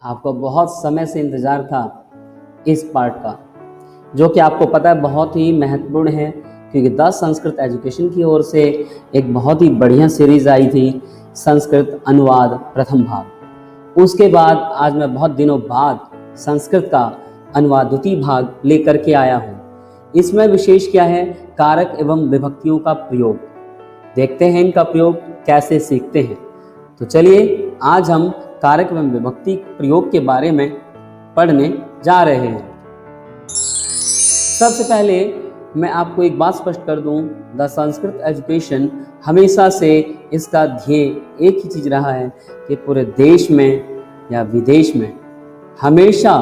आपको बहुत समय से इंतज़ार था इस पार्ट का, जो कि आपको पता है बहुत ही महत्वपूर्ण है, क्योंकि द संस्कृत एजुकेशन की ओर से एक बहुत ही बढ़िया सीरीज़ आई थी, संस्कृत अनुवाद प्रथम भाग। उसके बाद आज मैं बहुत दिनों बाद संस्कृत का अनुवाद द्वितीय भाग लेकर के आया हूँ। इसमें विशेष क्या है, कारक एवं विभक्तियों का प्रयोग। देखते हैं इनका प्रयोग कैसे सीखते हैं। तो चलिए आज हम कारक एवं विभक्ति प्रयोग के बारे में पढ़ने जा रहे हैं। सबसे पहले मैं आपको एक बात स्पष्ट कर दूं, द संस्कृत एजुकेशन हमेशा से इसका ध्येय एक ही चीज़ रहा है कि पूरे देश में या विदेश में हमेशा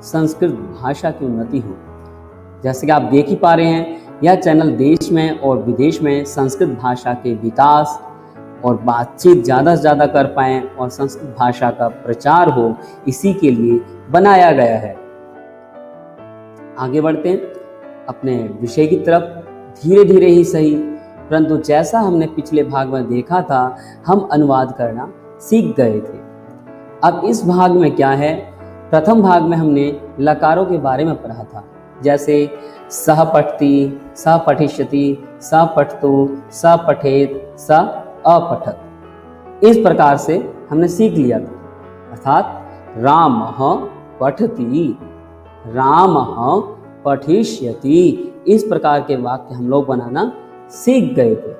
संस्कृत भाषा की उन्नति हो। जैसे कि आप देख ही पा रहे हैं, यह चैनल देश में और विदेश में संस्कृत भाषा के विकास और बातचीत ज़्यादा से ज़्यादा कर पाएँ और संस्कृत भाषा का प्रचार हो, इसी के लिए बनाया गया है। आगे बढ़ते हैं अपने विषय की तरफ, धीरे धीरे ही सही, परंतु जैसा हमने पिछले भाग में देखा था, हम अनुवाद करना सीख गए थे। अब इस भाग में क्या है, प्रथम भाग में हमने लकारों के बारे में पढ़ा था, जैसे सह पठति, सह पठिष्यति, सह पठतु, सह पठेत, सह अपठत। इस प्रकार से हमने सीख लिया था। अर्थात रामः पठति, रामः पठिष्यति, इस प्रकार के वाक्य हम लोग बनाना सीख गए थे।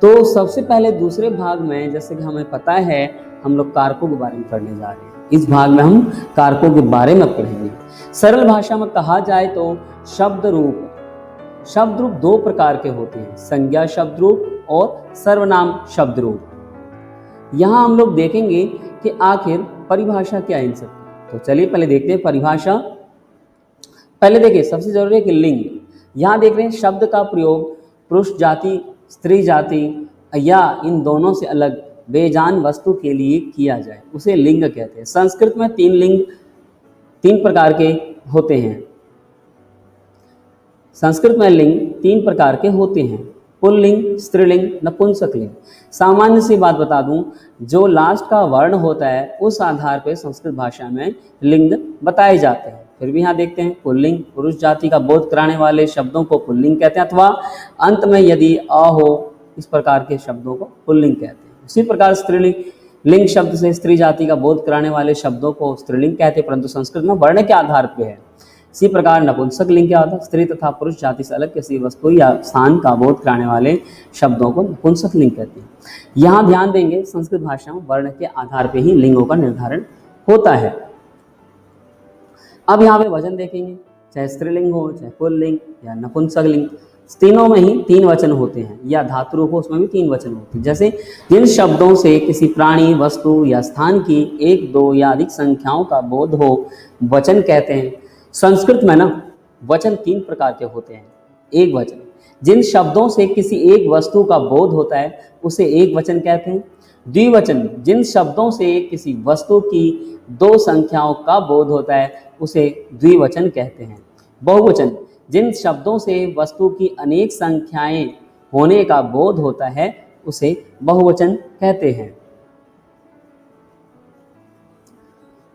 तो सबसे पहले दूसरे भाग में, जैसे कि हमें पता है, हम लोग कारकों के बारे में पढ़ने जा रहे हैं। इस भाग में हम कारकों के बारे में पढ़ेंगे। सरल भाषा में कहा जाए तो शब्द रूप दो प्रकार के होते हैं, संज्ञा शब्द रूप और सर्वनाम शब्द रूप। यहाँ हम लोग देखेंगे कि आखिर परिभाषा क्या है इन सब की। तो चलिए पहले देखते हैं परिभाषा। पहले देखिए, सबसे जरूरी है कि लिंग। यहाँ देख रहे हैं शब्द का प्रयोग पुरुष जाति, स्त्री जाति या इन दोनों से अलग बेजान वस्तु के लिए किया जाए, उसे लिंग कहते हैं। संस्कृत में तीन प्रकार के होते हैं। संस्कृत में लिंग तीन प्रकार के होते हैं, पुल्लिंग, स्त्रीलिंग, नपुंसकलिंग। सामान्य सी बात बता दूं, जो लास्ट का वर्ण होता है उस आधार पर संस्कृत भाषा में लिंग बताए जाते हैं। फिर भी यहाँ देखते हैं, पुल्लिंग पुरुष जाति का बोध कराने वाले शब्दों को पुल्लिंग कहते हैं, अथवा अंत में यदि अ हो, इस प्रकार के शब्दों को पुल्लिंग कहते हैं। उसी प्रकार स्त्रीलिंग, लिंग शब्द से स्त्री जाति का बोध कराने वाले शब्दों को स्त्रीलिंग कहते हैं, परंतु संस्कृत में वर्ण के आधार पर है। इसी प्रकार नपुंसक लिंग क्या होता है, स्त्री तथा पुरुष जाति से अलग किसी वस्तु या स्थान का बोध कराने वाले शब्दों को नपुंसक लिंग कहते हैं। यहाँ ध्यान देंगे, संस्कृत भाषा में वर्ण के आधार पर ही लिंगों का निर्धारण होता है। अब यहाँ पे वचन देखेंगे, चाहे स्त्रीलिंग हो, चाहे पुल्लिंग या नपुंसक लिंग, तीनों में ही तीन वचन होते हैं, या धातु रूप हो उसमें भी तीन वचन होते हैं। जैसे जिन शब्दों से किसी प्राणी, वस्तु या स्थान की एक, दो या अधिक संख्याओं का बोध हो, वचन कहते हैं। संस्कृत में ना वचन तीन प्रकार के होते हैं। एक वचन, जिन शब्दों से किसी एक वस्तु का बोध होता है उसे एक वचन कहते हैं। द्विवचन, जिन शब्दों से किसी वस्तु की दो संख्याओं का बोध होता है उसे द्विवचन कहते हैं। बहुवचन, जिन शब्दों से वस्तु की अनेक संख्याएं होने का बोध होता है उसे बहुवचन कहते हैं।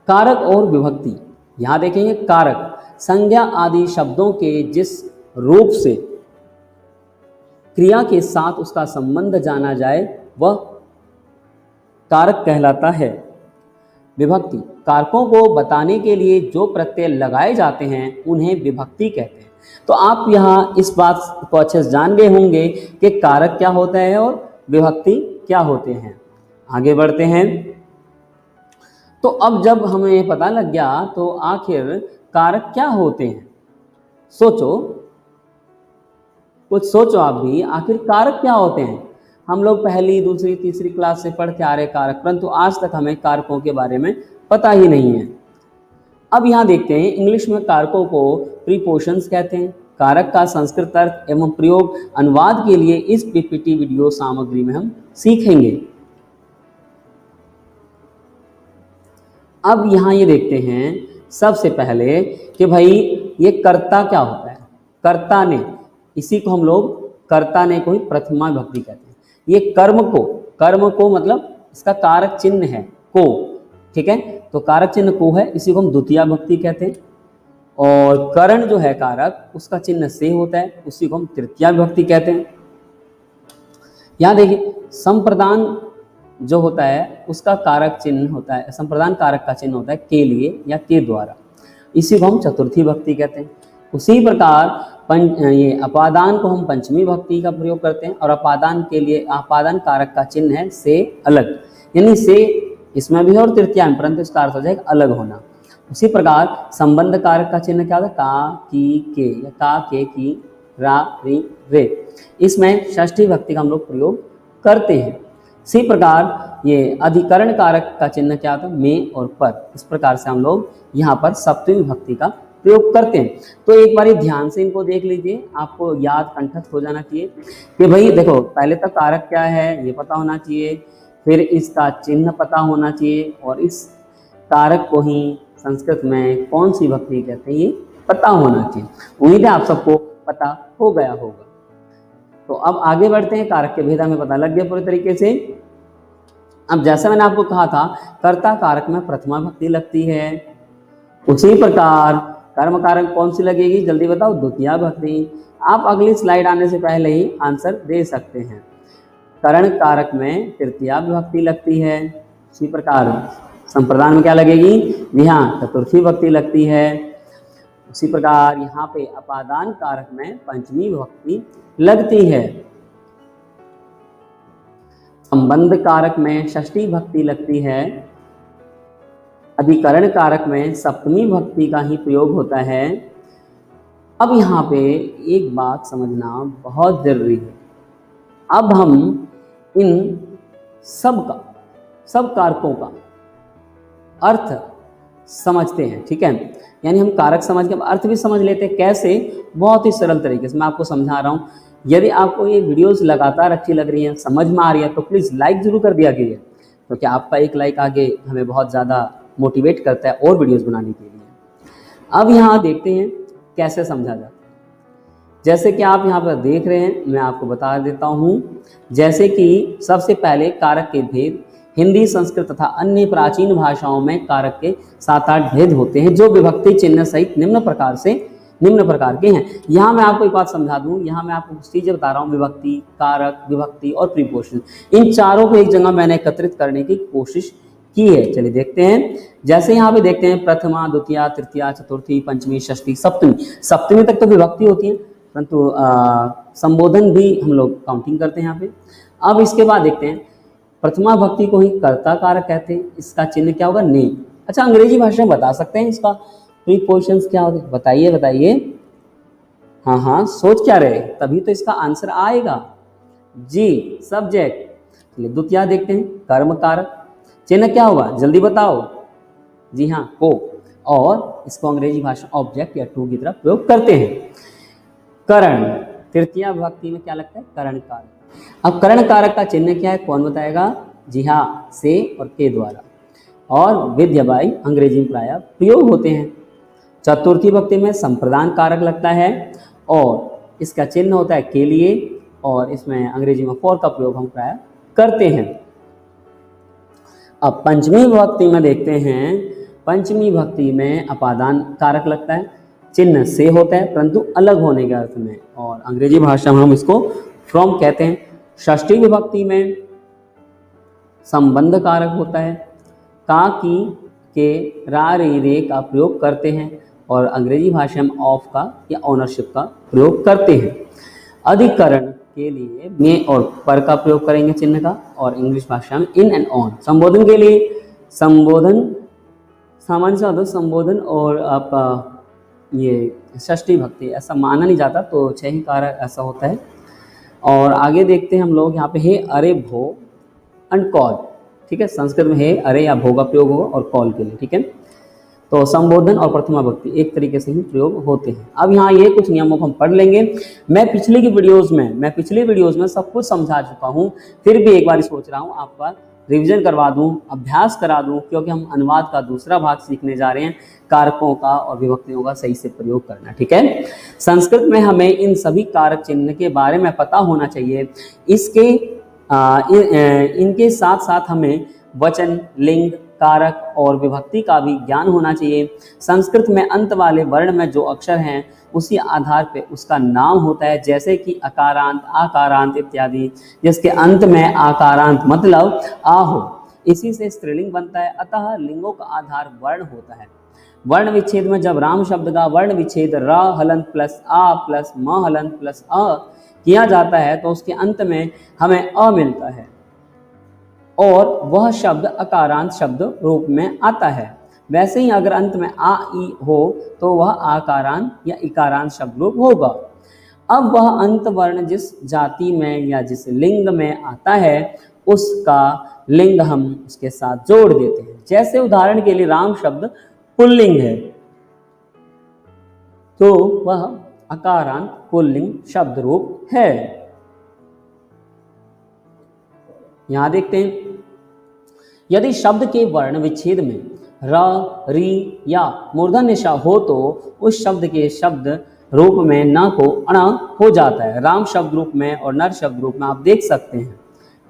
कारक और विभक्ति, यहाँ देखेंगे कारक संज्ञा आदि शब्दों के जिस रूप से क्रिया के साथ उसका संबंध जाना जाए वह कारक कहलाता है। विभक्ति, कारकों को बताने के लिए जो प्रत्यय लगाए जाते हैं उन्हें विभक्ति कहते हैं। तो आप यहाँ इस बात को अच्छे से जान गए होंगे कि कारक क्या होता है और विभक्ति क्या होते हैं। आगे बढ़ते हैं। तो अब जब हमें पता लग गया तो आखिर कारक क्या होते हैं, कुछ सोचो आप भी, आखिर कारक क्या होते हैं। हम लोग पहली, दूसरी, तीसरी क्लास से पढ़ के आ रहे कारक, परंतु आज तक हमें कारकों के बारे में पता ही नहीं है। अब यहाँ देखते हैं, इंग्लिश में कारकों को प्रीपोशंस कहते हैं। कारक का संस्कृत अर्थ एवं प्रयोग अनुवाद के लिए इस पीपीटी वीडियो सामग्री में हम सीखेंगे। अब यहाँ ये देखते हैं सबसे पहले कि भाई ये कर्ता क्या होता है। कर्ता ने, इसी को हम लोग कर्ता ने को ही प्रथमा विभक्ति कहते हैं। ये कर्म को मतलब इसका कारक चिन्ह है को, ठीक है। तो कारक चिन्ह को है, इसी को हम द्वितीया विभक्ति कहते हैं। और करण जो है कारक, उसका चिन्ह से होता है, उसी को हम तृतीया विभक्ति कहते हैं। यहाँ देखिए संप्रदान जो होता है उसका कारक चिन्ह होता है, संप्रदान कारक का चिन्ह होता है के लिए या के द्वारा, इसी को हम चतुर्थी विभक्ति कहते हैं। उसी प्रकार ये अपादान को हम पंचमी विभक्ति का प्रयोग करते हैं, और अपादान के लिए अपादान कारक का चिन्ह है से अलग, यानी से इसमें भी है और तृतीया में, परंतु इसका अर्थ हो जाएगा अलग होना। उसी प्रकार संबंध कारक का चिन्ह क्या होता है, का की के या का के की रा री रे, इसमें षष्ठी विभक्ति का हम लोग प्रयोग करते हैं। इसी प्रकार ये अधिकरण कारक का चिन्ह क्या होता है, में और पर, इस प्रकार से हम लोग यहाँ पर सप्तमी विभक्ति का प्रयोग करते हैं। तो एक बार ध्यान से इनको देख लीजिए, आपको याद कंठस्थ हो जाना चाहिए कि भाई देखो पहले तक कारक क्या है ये पता होना चाहिए, फिर इसका चिन्ह पता होना चाहिए, और इस कारक को ही संस्कृत में कौन सी विभक्ति कहते हैं ये पता होना चाहिए। उम्मीद है आप सबको पता हो गया होगा। तो अब आगे बढ़ते हैं, कारक के भेद हमें पता लग गया पूरे तरीके से। अब जैसा मैंने आपको कहा था कर्ता कारक में प्रथमा विभक्ति लगती है, उसी प्रकार कर्म कारक कौन सी लगेगी जल्दी बताओ, द्वितीया विभक्ति। आप अगली स्लाइड आने से पहले ही आंसर दे सकते हैं। करण कारक में तृतीया विभक्ति लगती है, उसी प्रकार संप्रदान में क्या लगेगी, यहाँ चतुर्थी विभक्ति लगती है। उसी प्रकार यहाँ पे अपादान कारक में पंचमी विभक्ति लगती है। संबंध कारक में षष्ठी विभक्ति लगती है। अधिकरण कारक में सप्तमी विभक्ति का ही प्रयोग होता है। अब यहाँ पे एक बात समझना बहुत जरूरी है। अब हम इन सब कारकों का अर्थ समझते हैं, ठीक है। यानी हम कारक समझ के अर्थ भी समझ लेते हैं। कैसे? बहुत ही सरल तरीके से मैं आपको समझा रहा हूँ। यदि आपको ये वीडियोस लगातार अच्छी लग रही हैं, समझ में आ रही है, तो प्लीज़ लाइक जरूर कर दिया कीजिए, क्योंकि आपका एक लाइक आगे हमें बहुत ज़्यादा मोटिवेट करता है और वीडियोस बनाने के लिए। अब यहाँ देखते हैं कैसे समझा जाता है। जैसे कि आप यहाँ पर देख रहे हैं, मैं आपको बता देता हूँ। जैसे कि सबसे पहले कारक के भेद, हिंदी, संस्कृत तथा अन्य प्राचीन भाषाओं में कारक के 7-8 भेद होते हैं, जो विभक्ति चिन्ह सहित निम्न प्रकार के हैं। यहाँ मैं आपको एक बात समझा दूँ, यहाँ मैं आपको कुछ चीज़ें बता रहा हूँ। विभक्ति, कारक, विभक्ति और प्रीपोजिशन, इन चारों को एक जगह मैंने एकत्रित करने की कोशिश की है। चलिए देखते हैं। जैसे यहाँ पे देखते हैं प्रथमा, द्वितीया, तृतीया, चतुर्थी, पंचमी, षष्ठी, सप्तमी तक तो विभक्ति होती है, परंतु संबोधन भी हम लोग काउंटिंग करते हैं यहाँ पे। अब इसके बाद देखते हैं प्रथमा विभक्ति को ही कर्ता कारक कहते हैं। इसका चिन्ह क्या होगा? ने। अच्छा, अंग्रेजी भाषा में बता सकते हैं इसका प्रीपोजिशंस क्या होते हैं? बताइए। हाँ, सोच क्या रहे, तभी तो इसका आंसर आएगा जी, सब्जेक्ट। चलिए द्वितीया देखते हैं, कर्म कारक। चिन्ह क्या होगा जल्दी बताओ? जी हाँ, को। और इसको अंग्रेजी भाषा ऑब्जेक्ट या टू की तरफ प्रयोग करते हैं। करण, तृतीया विभक्ति में क्या लगता है? करण कारक। अब करण कारक का चिन्ह क्या है, कौन बताएगा? जी हाँ, से और के द्वारा, और विद या बाई अंग्रेजी में प्रायः प्रयोग होते हैं। चतुर्थी विभक्ति में संप्रदान कारक लगता है और इसका चिन्ह होता है के लिए, और इसमें अंग्रेजी में फॉर का प्रयोग हम प्रायः करते हैं। अब पंचमी विभक्ति में देखते हैं। पंचमी विभक्ति में अपादान कारक लगता है, चिन्ह से होता है परंतु अलग होने के अर्थ में, और अंग्रेजी भाषा में हम इसको फ्रॉम कहते हैं। षष्ठी विभक्ति में संबंध कारक होता है, का, की, के, रा, री, रे का प्रयोग करते हैं, और अंग्रेजी भाषा में ऑफ का या ओनरशिप का प्रयोग करते हैं। अधिकरण के लिए में और पर का प्रयोग करेंगे चिन्ह का, और इंग्लिश भाषा में इन एंड ऑन। संबोधन के लिए संबोधन सामान्य शब्द संबोधन, और आपका ये षष्ठी भक्ति ऐसा माना नहीं जाता, तो 6 ही कारक ऐसा होता है। और आगे देखते हैं हम लोग यहाँ पे हे, अरे, भो एंड कॉल, ठीक है। संस्कृत में हे, अरे या भो का प्रयोग होगा और कॉल के लिए, ठीक है। तो संबोधन और प्रथमा भक्ति एक तरीके से ही प्रयोग होते हैं। अब यहाँ ये कुछ नियमों को हम पढ़ लेंगे। मैं पिछली वीडियोस में सब कुछ समझा चुका हूँ, फिर भी एक बार सोच रहा हूँ आपका रिवीजन करवा दूं, अभ्यास करा दूं, क्योंकि हम अनुवाद का दूसरा भाग सीखने जा रहे हैं, कारकों का और विभक्तियों का सही से प्रयोग करना, ठीक है। संस्कृत में हमें इन सभी कारक चिन्ह के बारे में पता होना चाहिए। इनके साथ साथ हमें वचन, लिंग, कारक और विभक्ति का भी ज्ञान होना चाहिए। संस्कृत में अंत वाले वर्ण में जो अक्षर हैं उसी आधार पे उसका नाम होता है, जैसे कि अकारांत, आकारांत इत्यादि, जिसके अंत में आकारांत मतलब आ हो, इसी से स्त्रीलिंग बनता है। अतः लिंगों का आधार वर्ण होता है। वर्ण विच्छेद में जब राम शब्द का वर्ण विच्छेद र हलंत प्लस आ प्लस म हलंत प्लस अ किया जाता है तो उसके अंत में हमें अ मिलता है और वह शब्द अकारांत शब्द रूप में आता है। वैसे ही अगर अंत में आ ई हो तो वह आकारांत या इकारांत शब्द रूप होगा। अब वह अंत वर्ण जिस जाति में या जिस लिंग में आता है उसका लिंग हम उसके साथ जोड़ देते हैं। जैसे उदाहरण के लिए राम शब्द पुल्लिंग है तो वह अकारांत पुल्लिंग शब्द रूप है। यहां देखते हैं, यदि शब्द के वर्ण विच्छेद में र, री या मूर्धन्य श हो तो उस शब्द के शब्द रूप में न को अण हो जाता है। राम शब्द रूप में और नर शब्द रूप में आप देख सकते हैं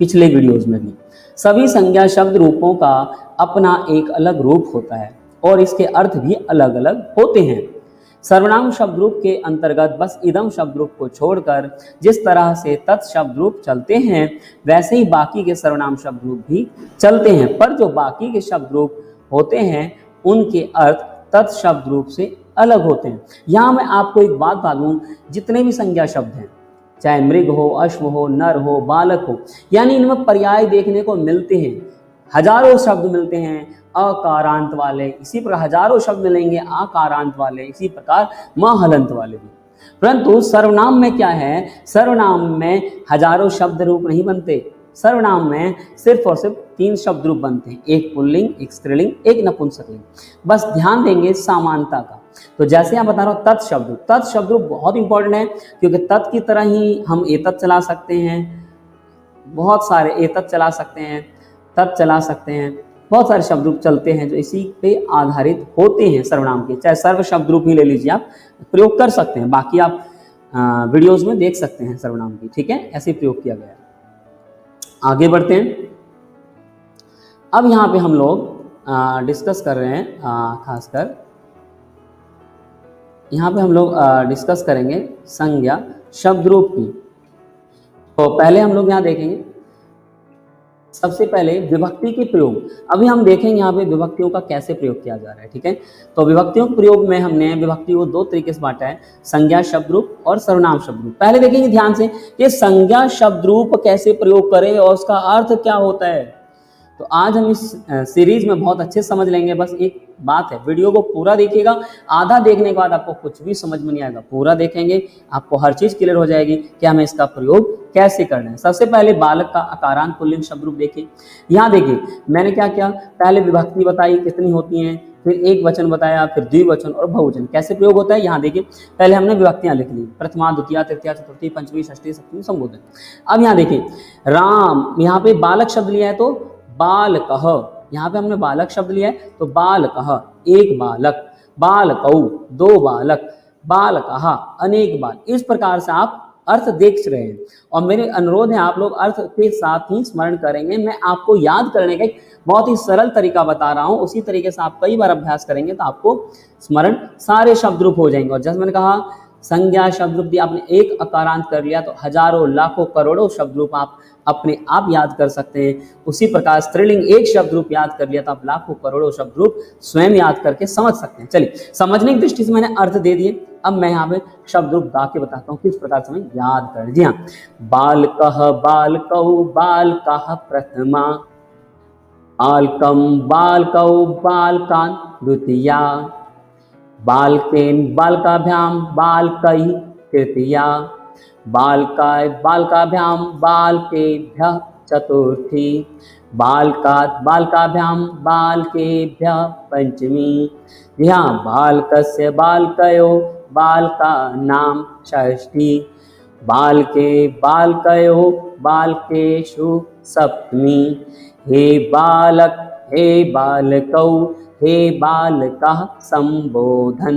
पिछले वीडियोज में भी। सभी संज्ञा शब्द रूपों का अपना एक अलग रूप होता है और इसके अर्थ भी अलग अलग होते हैं। सर्वनाम शब्द रूप के अंतर्गत बस इदम शब्द रूप को छोड़कर जिस तरह से तत् शब्द रूप चलते हैं वैसे ही बाकी के सर्वनाम शब्द रूप भी चलते हैं, पर जो बाकी के शब्द रूप होते हैं उनके अर्थ तत् शब्द रूप से अलग होते हैं। यहाँ मैं आपको एक बात बता दूं, जितने भी संज्ञा शब्द हैं, चाहे मृग हो, अश्व हो, नर हो, बालक हो, यानी इनमें पर्याय देखने को मिलते हैं। हजारों शब्द मिलते हैं अकारांत वाले, इसी प्रकार हजारों शब्द मिलेंगे आकारांत वाले, इसी प्रकार म हलंत वाले भी। परंतु सर्वनाम में क्या है, सर्वनाम में हजारों शब्द रूप नहीं बनते। सर्वनाम में सिर्फ और सिर्फ 3 शब्द रूप बनते हैं, एक पुल्लिंग, एक स्त्रीलिंग, एक नपुंसकलिंग। बस ध्यान देंगे समानता का। तो जैसे यहाँ बता रहा हूँ तत् शब्द रूप, तत् शब्द रूप बहुत इंपॉर्टेंट है क्योंकि तत् की तरह ही हम एतत् चला सकते हैं, बहुत सारे एतत् चला सकते हैं, तत् चला सकते हैं, बहुत सारे शब्द रूप चलते हैं जो इसी पे आधारित होते हैं सर्वनाम के। चाहे सर्व शब्द रूप ही ले लीजिए, आप प्रयोग कर सकते हैं, बाकी आप वीडियोस में देख सकते हैं सर्वनाम की, ठीक है, ऐसे प्रयोग किया गया है। आगे बढ़ते हैं। अब यहाँ पे हम लोग डिस्कस कर रहे हैं, खासकर यहाँ पे हम लोग डिस्कस करेंगे संज्ञा शब्द रूप की। तो पहले हम लोग यहाँ देखेंगे सबसे पहले विभक्ति के प्रयोग। अभी हम देखेंगे यहाँ पे विभक्तियों का कैसे प्रयोग किया जा रहा है, ठीक है। तो विभक्तियों के प्रयोग में हमने विभक्तियों को 2 तरीके से बांटा है, संज्ञा शब्द रूप और सर्वनाम शब्द रूप। पहले देखेंगे ध्यान से कि संज्ञा शब्द रूप कैसे प्रयोग करें और उसका अर्थ क्या होता है। तो आज हम इस सीरीज में बहुत अच्छे समझ लेंगे। बस एक बात है, वीडियो को पूरा देखिएगा, आधा देखने के बाद आपको कुछ भी समझ में नहीं आएगा, पूरा देखेंगे आपको हर चीज क्लियर हो जाएगी कि हमें इसका प्रयोग कैसे करना है। सबसे पहले बालक का अकारांत पुल्लिंग शब्द रूप देखिए। यहाँ देखिए मैंने क्या किया, पहले विभक्ति बताई कितनी होती हैं, फिर एक वचन बताया, फिर द्विवचन और बहुवचन कैसे प्रयोग होता है। यहाँ देखिए पहले हमने विभक्तियां लिख ली, प्रथमा, द्वितीय, तृतीया, चतुर्थी, पंचमी, षष्ठी, सप्तमी, संबोधन। अब यहाँ देखिए राम, यहाँ पे बालक शब्द लिया है तो बालकः, यहाँ पे हमने बालक शब्द लिया है तो बालकः एक बालक, बालकौ 2 बालक, बालकः अनेक बाल। इस प्रकार से आप अर्थ देख रहे हैं और मेरे अनुरोध है आप लोग अर्थ के साथ ही स्मरण करेंगे। मैं आपको याद करने का एक बहुत ही सरल तरीका बता रहा हूँ, उसी तरीके से आप कई बार अभ्यास करेंगे तो आपको स्मरण सारे शब्द रूप हो जाएंगे। और जैसे मैंने कहा संज्ञा शब्द रूप दिया, आपने एक अकारांत कर लिया तो हजारों लाखों करोड़ों शब्द रूप आप अपने आप याद कर सकते हैं। उसी प्रकार स्त्रीलिंग एक शब्द रूप याद कर लिया तो आप लाखों करोड़ों शब्द रूप स्वयं याद करके समझ सकते हैं। चलिए समझने की दृष्टि से मैंने अर्थ दे दिए, अब मैं यहाँ पे शब्द रूप गा के बताता हूँ किस प्रकार से हमें याद कर। जी हाँ, बालकः बालकौ बालकाः प्रथमा, बालकं बालकौ बालकान् द्वितीया, बालकेन बालकाभ्यां बालकैः तृतीया, बालकाय बालकाभ्यां बालकेभ्यः चतुर्थी, बालकात् बालकाभ्यां बालकेभ्यः पंचमी, यहाँ बालकस्य बालकयो बालकानां षष्ठी, बालके बालकयो बालकेषु सप्तमी, हे बालक हे बालकौ हे बालकः संबोधन।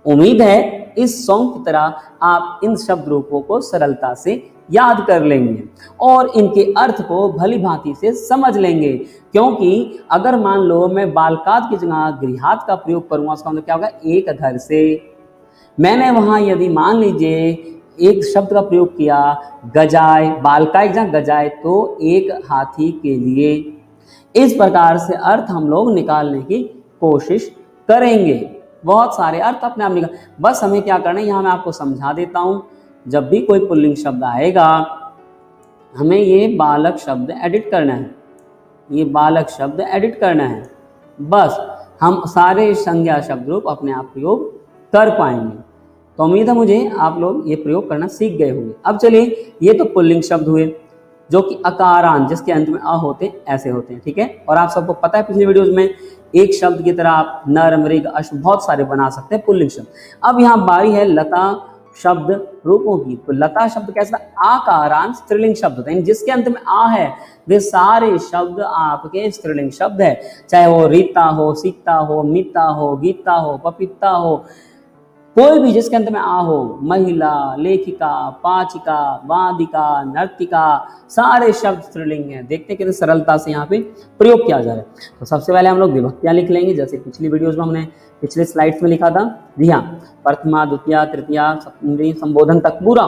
उम्मीद है इस सॉन्ग की तरह आप इन शब्द रूपों को सरलता से याद कर लेंगे और इनके अर्थ को भली भांति से समझ लेंगे। क्योंकि अगर मान लो मैं बालकात की जगह गृहात का प्रयोग करूंगा, उसका मतलब क्या होगा, एक घर से। मैंने वहां यदि मान लीजिए एक शब्द का प्रयोग किया गजाए, बालकाय की जगह गजाए, तो एक हाथी के लिए। इस प्रकार से अर्थ हम लोग निकालने की कोशिश करेंगे। बहुत सारे अर्थ अपने आप निकाल, बस हमें क्या करना है, यहाँ मैं आपको समझा देता हूँ। जब भी कोई पुल्लिंग शब्द आएगा हमें ये बालक शब्द एडिट करना है, ये बालक शब्द एडिट करना है, बस हम सारे संज्ञा शब्द रूप अपने आप प्रयोग कर पाएंगे। तो उम्मीद है मुझे आप लोग ये प्रयोग करना सीख गए होंगे। अब चलिए, ये तो पुल्लिंग शब्द हुए जो कि अकारांत, जिसके अंत में अ होते ऐसे होते हैं, ठीक है। और आप सबको पता है पिछले वीडियोज में एक शब्द की तरह आप नर, मृग, अश्व बहुत सारे बना सकते हैं पुल्लिंग शब्द। अब यहाँ बारी है लता शब्द रूपों की। तो लता शब्द कैसा, आकारांत स्त्रीलिंग शब्द होते हैं, जिसके अंत में आ है वे सारे शब्द आपके स्त्रीलिंग शब्द है। चाहे वो रीता हो, सीता हो, मीता हो, गीता हो, पपीता हो, कोई भी जिसके अंत में आ हो, महिला, लेखिका, पाचिका, वादिका, नर्तिका, सारे शब्द स्त्रीलिंग हैं। देखते हैं कितनी सरलता से यहाँ पे प्रयोग किया जा रहा है। तो सबसे पहले हम लोग विभक्तियां लिख लेंगे, जैसे पिछली वीडियोज में हमने पिछले स्लाइड्स में लिखा था। जी हाँ, प्रथमा, द्वितीया, तृतीया, सप्तमी, संबोधन तक पूरा,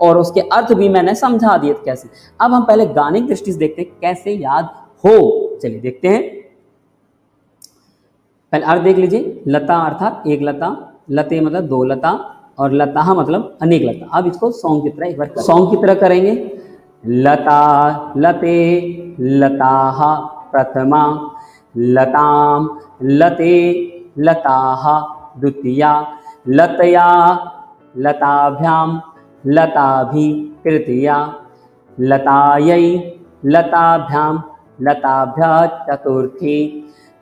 और उसके अर्थ भी मैंने समझा दिए कैसे। अब हम पहले गाने की दृष्टि से देखते हैं कैसे याद हो। चलिए देखते हैं, पहले अर्थ देख लीजिए। लता अर्थात एक लता, लते मतलब दो लता, और लता मतलब अनेक लता। अब इसको सॉन्ग की तरह एक बार सॉन्ग की तरह करेंगे। लता लते लताः प्रथमा, लताम लते लताः द्वितीया, लतया लताभ्याम लताभि तृतीया, लतायै लताभ्याम लताभ्यः चतुर्थी,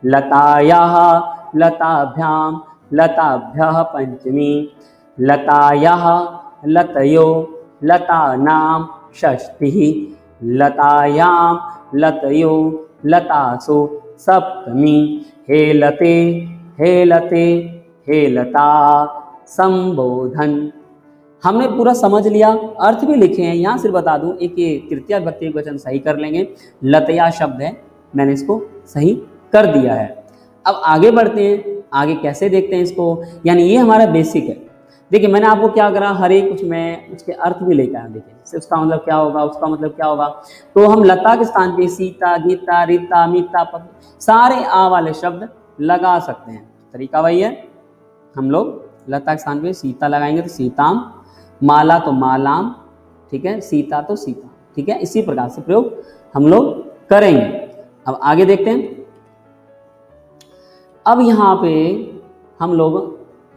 लतायाः लताभ्याम लताभ्यः पंचमी, लतायाः लतयो लतानां षष्ठी, लतायां लतयो लतासु सप्तमी, हे लते हे लते हे लता संबोधन। हमने पूरा समझ लिया, अर्थ भी लिखे हैं। यहाँ सिर्फ बता दूं, एक ये तृतीया विभक्ति वचन सही कर लेंगे। लतया शब्द है, मैंने इसको सही कर दिया है। अब आगे बढ़ते हैं, आगे कैसे देखते हैं इसको, यानी ये हमारा बेसिक है। देखिए मैंने आपको क्या करा, हर एक कुछ में उसके अर्थ भी लेकर आया। देखिए उसका मतलब क्या होगा, उसका मतलब क्या होगा। तो हम लता के स्थान पे सीता, गीता, रीता, मीता, सारे आ वाले शब्द लगा सकते हैं। तरीका वही है, हम लोग लता के स्थान पे सीता लगाएंगे तो सीताम, माला तो मालाम, ठीक है, सीता तो सीता, ठीक है। इसी प्रकार से प्रयोग हम लोग करेंगे। अब आगे देखते हैं। अब यहाँ पे हम लोग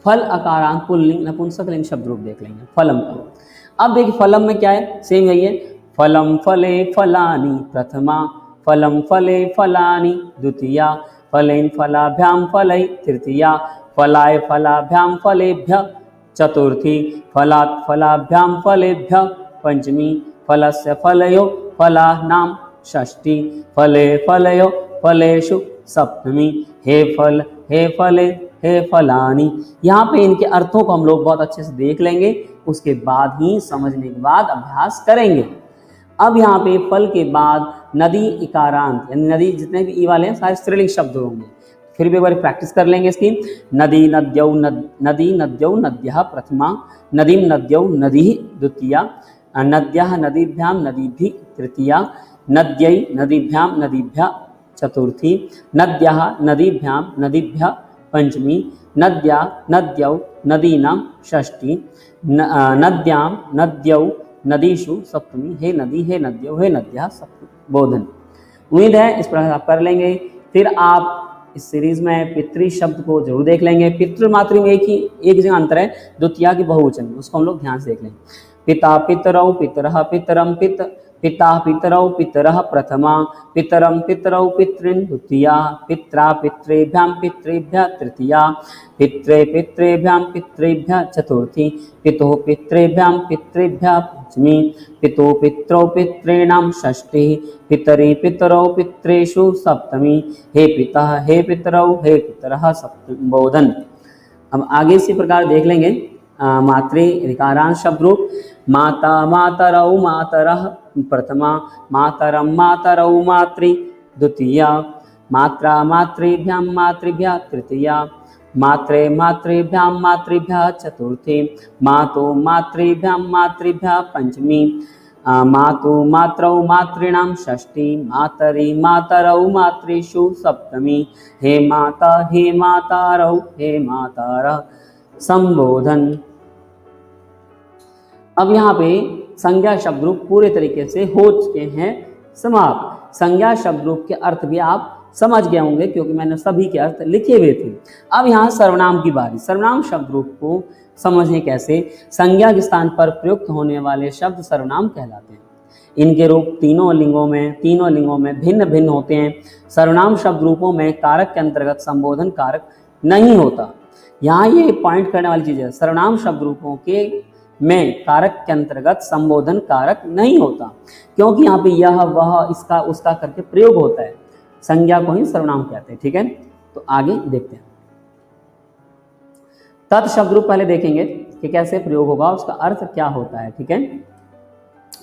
फल अकारांत पुल्लिंग नपुंसकलिंग शब्द रूप देख लेंगे। फलम का अब देखिए, फलम में क्या है, सेम यही है। फलम फले फलानी प्रथमा, फलम फले फलानी द्वितीया, फलेन फलाभ्याम फलै तृतीया, फलाय फलाभ्याम फलेभ्य चतुर्थी, फलात् फलाभ्याम फलेभ्य पंचमी, फलस्य फलयो फलानां षष्ठी, फले फलयो फलेषु सप्तमी, हे फल हे फले हे फलानी। यहाँ पे इनके अर्थों को हम लोग बहुत अच्छे से देख लेंगे, उसके बाद ही समझने के बाद अभ्यास करेंगे। अब यहाँ पे फल के बाद नदी इकारांत, यानी नदी जितने भी ई वाले हैं सारे स्त्रीलिंग शब्द होंगे। फिर भी एक बार प्रैक्टिस कर लेंगे इसकी। नदी नद्यौ नदी नद्यौ नद्यः प्रथमा, नदीम नद्यौ नदी द्वितीया, नद्यः नदीभ्यां नदीभिः तृतीया, नद्यै नदीभ्यां नदीभ्यः चतुर्थी, नद्यः नदीभ्यां नदीभ्यः पंचमी, नद्या नद्यौ नदीनां षष्ठी, नद्यां नद्यौ नदीषु सप्तमी, हे नदी हे नद्यौ हे नद्यः सप्तमी। बोधन। उम्मीद है इस प्रकार आप कर लेंगे। फिर आप इस सीरीज में पितृ शब्द को जरूर देख लेंगे। पितृ मातृ में एक जगह अंतर है, द्वितीया की बहुवचन, उसको हम लोग ध्यान से देख लेंगे। पिता पितरौ पितरः पितरम पिता पितरौ पितरः प्रथमा, पितरम पितरौ पितॄन् द्वितीया, पित्रा पितृभ्यां पितृभ्यः तृतीया, पित्रे पितृभ्यां पितृभ्यः चतुर्थी, पितुः पितृभ्यां पितृभ्यः पंचमी, पितुः पितरौ पितॄणां षष्ठी, पितरि पितरौ पितृषु सप्तमी, हे पितः हे पितरौ हे पितरः सप्तमी। बोधन। अब आगे इसी प्रकार देख लेंगे मातृ ऋकारांश शब्द रूप। माता मातरौ मातरः प्रथमा, मातरं मातरौ मातृ द्वितीया, मात्रा मातृभ्यां मातृभ्यः तृतीया, मात्रे मातृभ्यां मातृभ्यः चतुर्थी, मातु मातृभ्यां मातृभ्यः पंचमी, मातु मात्रौ मातॄणां षष्ठी, मातरि मातरौ मातृषु सप्तमी, हे मातारौ हे मातारः संबोधन। अब यहाँ पे संज्ञा शब्द रूप पूरे तरीके से हो चुके हैं समाप्त। संज्ञा शब्द रूप के अर्थ भी आप समझ गए होंगे क्योंकि मैंने सभी के अर्थ लिखे हुए थे। अब यहाँ सर्वनाम की बारी। सर्वनाम शब्द रूप को समझें कैसे। संज्ञा के स्थान पर प्रयुक्त होने वाले शब्द सर्वनाम कहलाते हैं। इनके रूप तीनों लिंगों में भिन्न भिन्न होते हैं। सर्वनाम शब्द रूपों में कारक के अंतर्गत संबोधन कारक नहीं होता। यहाँ ये पॉइंट करने वाली चीज है, सर्वनाम शब्द रूपों के में कारक के अंतर्गत संबोधन कारक नहीं होता, क्योंकि यहाँ पे यह वह इसका उसका करके प्रयोग होता है। संज्ञा को ही सर्वनाम कहते हैं। ठीक है, तो आगे देखते हैं। तत् शब्द रूप पहले देखेंगे कि कैसे प्रयोग होगा, उसका अर्थ क्या होता है। ठीक है,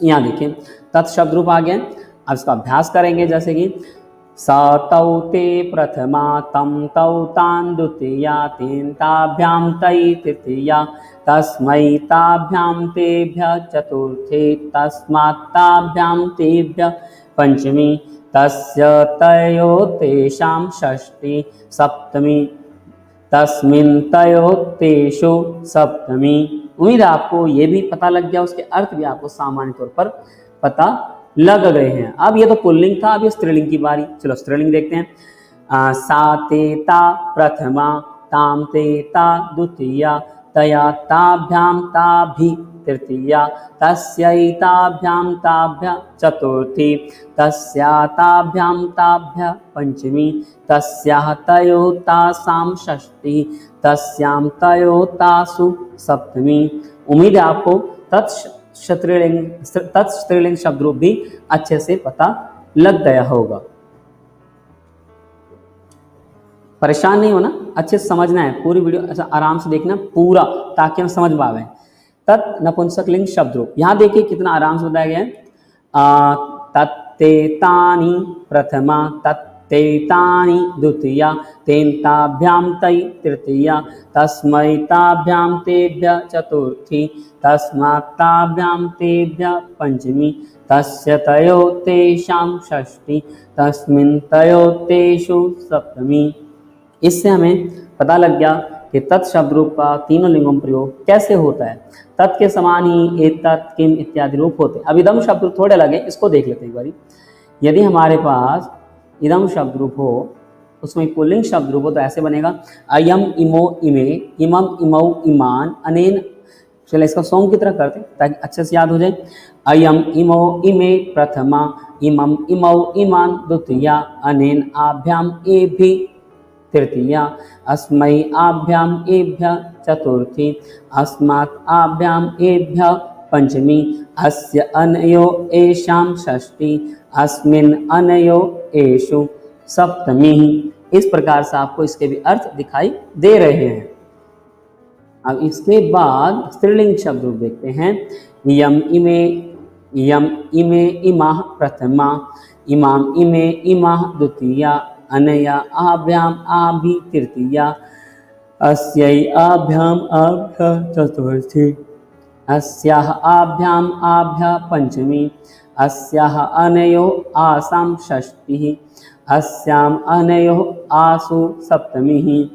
यहाँ देखिए तत् शब्द रूप आ गया। अब इसका अभ्यास करेंगे, जैसे कि स तौ ते प्रथमा, तम तौ तान् द्वितीया, तेन ताभ्यां तै तृतीया, तस्मै ताभ्यां तेभ्यः चतुर्थी, तस्मात् ताभ्यां तेभ्यः पंचमी, तस्य तयो तेषां षष्ठी, सप्तमी, तस्मिन् तयो तेषु सप्तमी। उम्मीद है आपको ये भी पता लग गया, उसके अर्थ भी आपको सामान्य तौर पर पता लग गए हैं। अब ये तो पुल्लिंग था, अब ये स्त्रीलिंग की बारी। चलो स्त्रीलिंग देखते हैं। सा ते ता प्रथमा, ताम ते ता द्वितीया, तया ताभ्यां ताभि तृतीया, तस्यै ताभ्यां ताभ्य चतुर्थी, तस्या ताभ्यां ताभ्य पंचमी, तस्याः तयो तासां षष्ठी, तस्यां तयो तासु सप्तमी। उम्मीद है आपको तत्स्त्रीलिंग शब्द रूप भी अच्छे से पता लग गया होगा। परेशान नहीं होना, अच्छे से समझना है। पूरी वीडियो अच्छा आराम से देखना पूरा, ताकि हम समझ पावे। तत् नपुंसकलिंग शब्द रूप, यहाँ देखिए कितना आराम से बताया गया है। तत्ते तानि प्रथमा, तत्ते तानि द्वितीया, तेन ताभ्यां तै तृतीया, तस्मै ताभ्यां तेभ्यः चतुर्थी, तस्मात् ताभ्यां तेभ्यः पंचमी, तस्य तयो तेषां षष्ठी, तस्मिन् तयो तेषु सप्तमी। इससे हमें पता लग गया कि तत् शब्द रूप का तीनों लिंगों में प्रयोग कैसे होता है। तत् के समान ही एतत् किम इत्यादि रूप होते हैं। अब इदम शब्द रूप थोड़े लगे, इसको देख लेते हैं एक बारी। यदि हमारे पास इदम शब्द रूप हो, उसमें पुल्लिंग शब्द रूप हो, तो ऐसे बनेगा अयम इमो इमे, इमम इमौ इमान, अनेन। चलिए इसका सॉन्ग की तरह करते ताकि अच्छे से याद हो जाए। अयम इमो इमे प्रथमा, इमम इमौ इमान द्वितीया, अनेन आभ्याम एभि तृतीया, अस्मै आभ्याम एभ्यः चतुर्थी, अस्मात् आभ्याम एभ्यः पंचमी, अस्य अनयो एषां षष्ठी, अस्मिन् अनयो एषु सप्तमी। इस प्रकार से आपको इसके भी अर्थ दिखाई दे रहे हैं। अब इसके बाद स्त्रीलिंग शब्द रूप देखते हैं। यम इमे इमाः प्रथमा, इमाम इमे इमाः द्वितीया, अनया आभ्याम आभि तृतीया, अस्यै आभ्याम आभ्यः चतुर्थी, अस्याः आभ्याम आभ्यः पंचमी, अस्याः अनयो आसां षष्ठी, अस्याम अनयो आसु सप्तमी।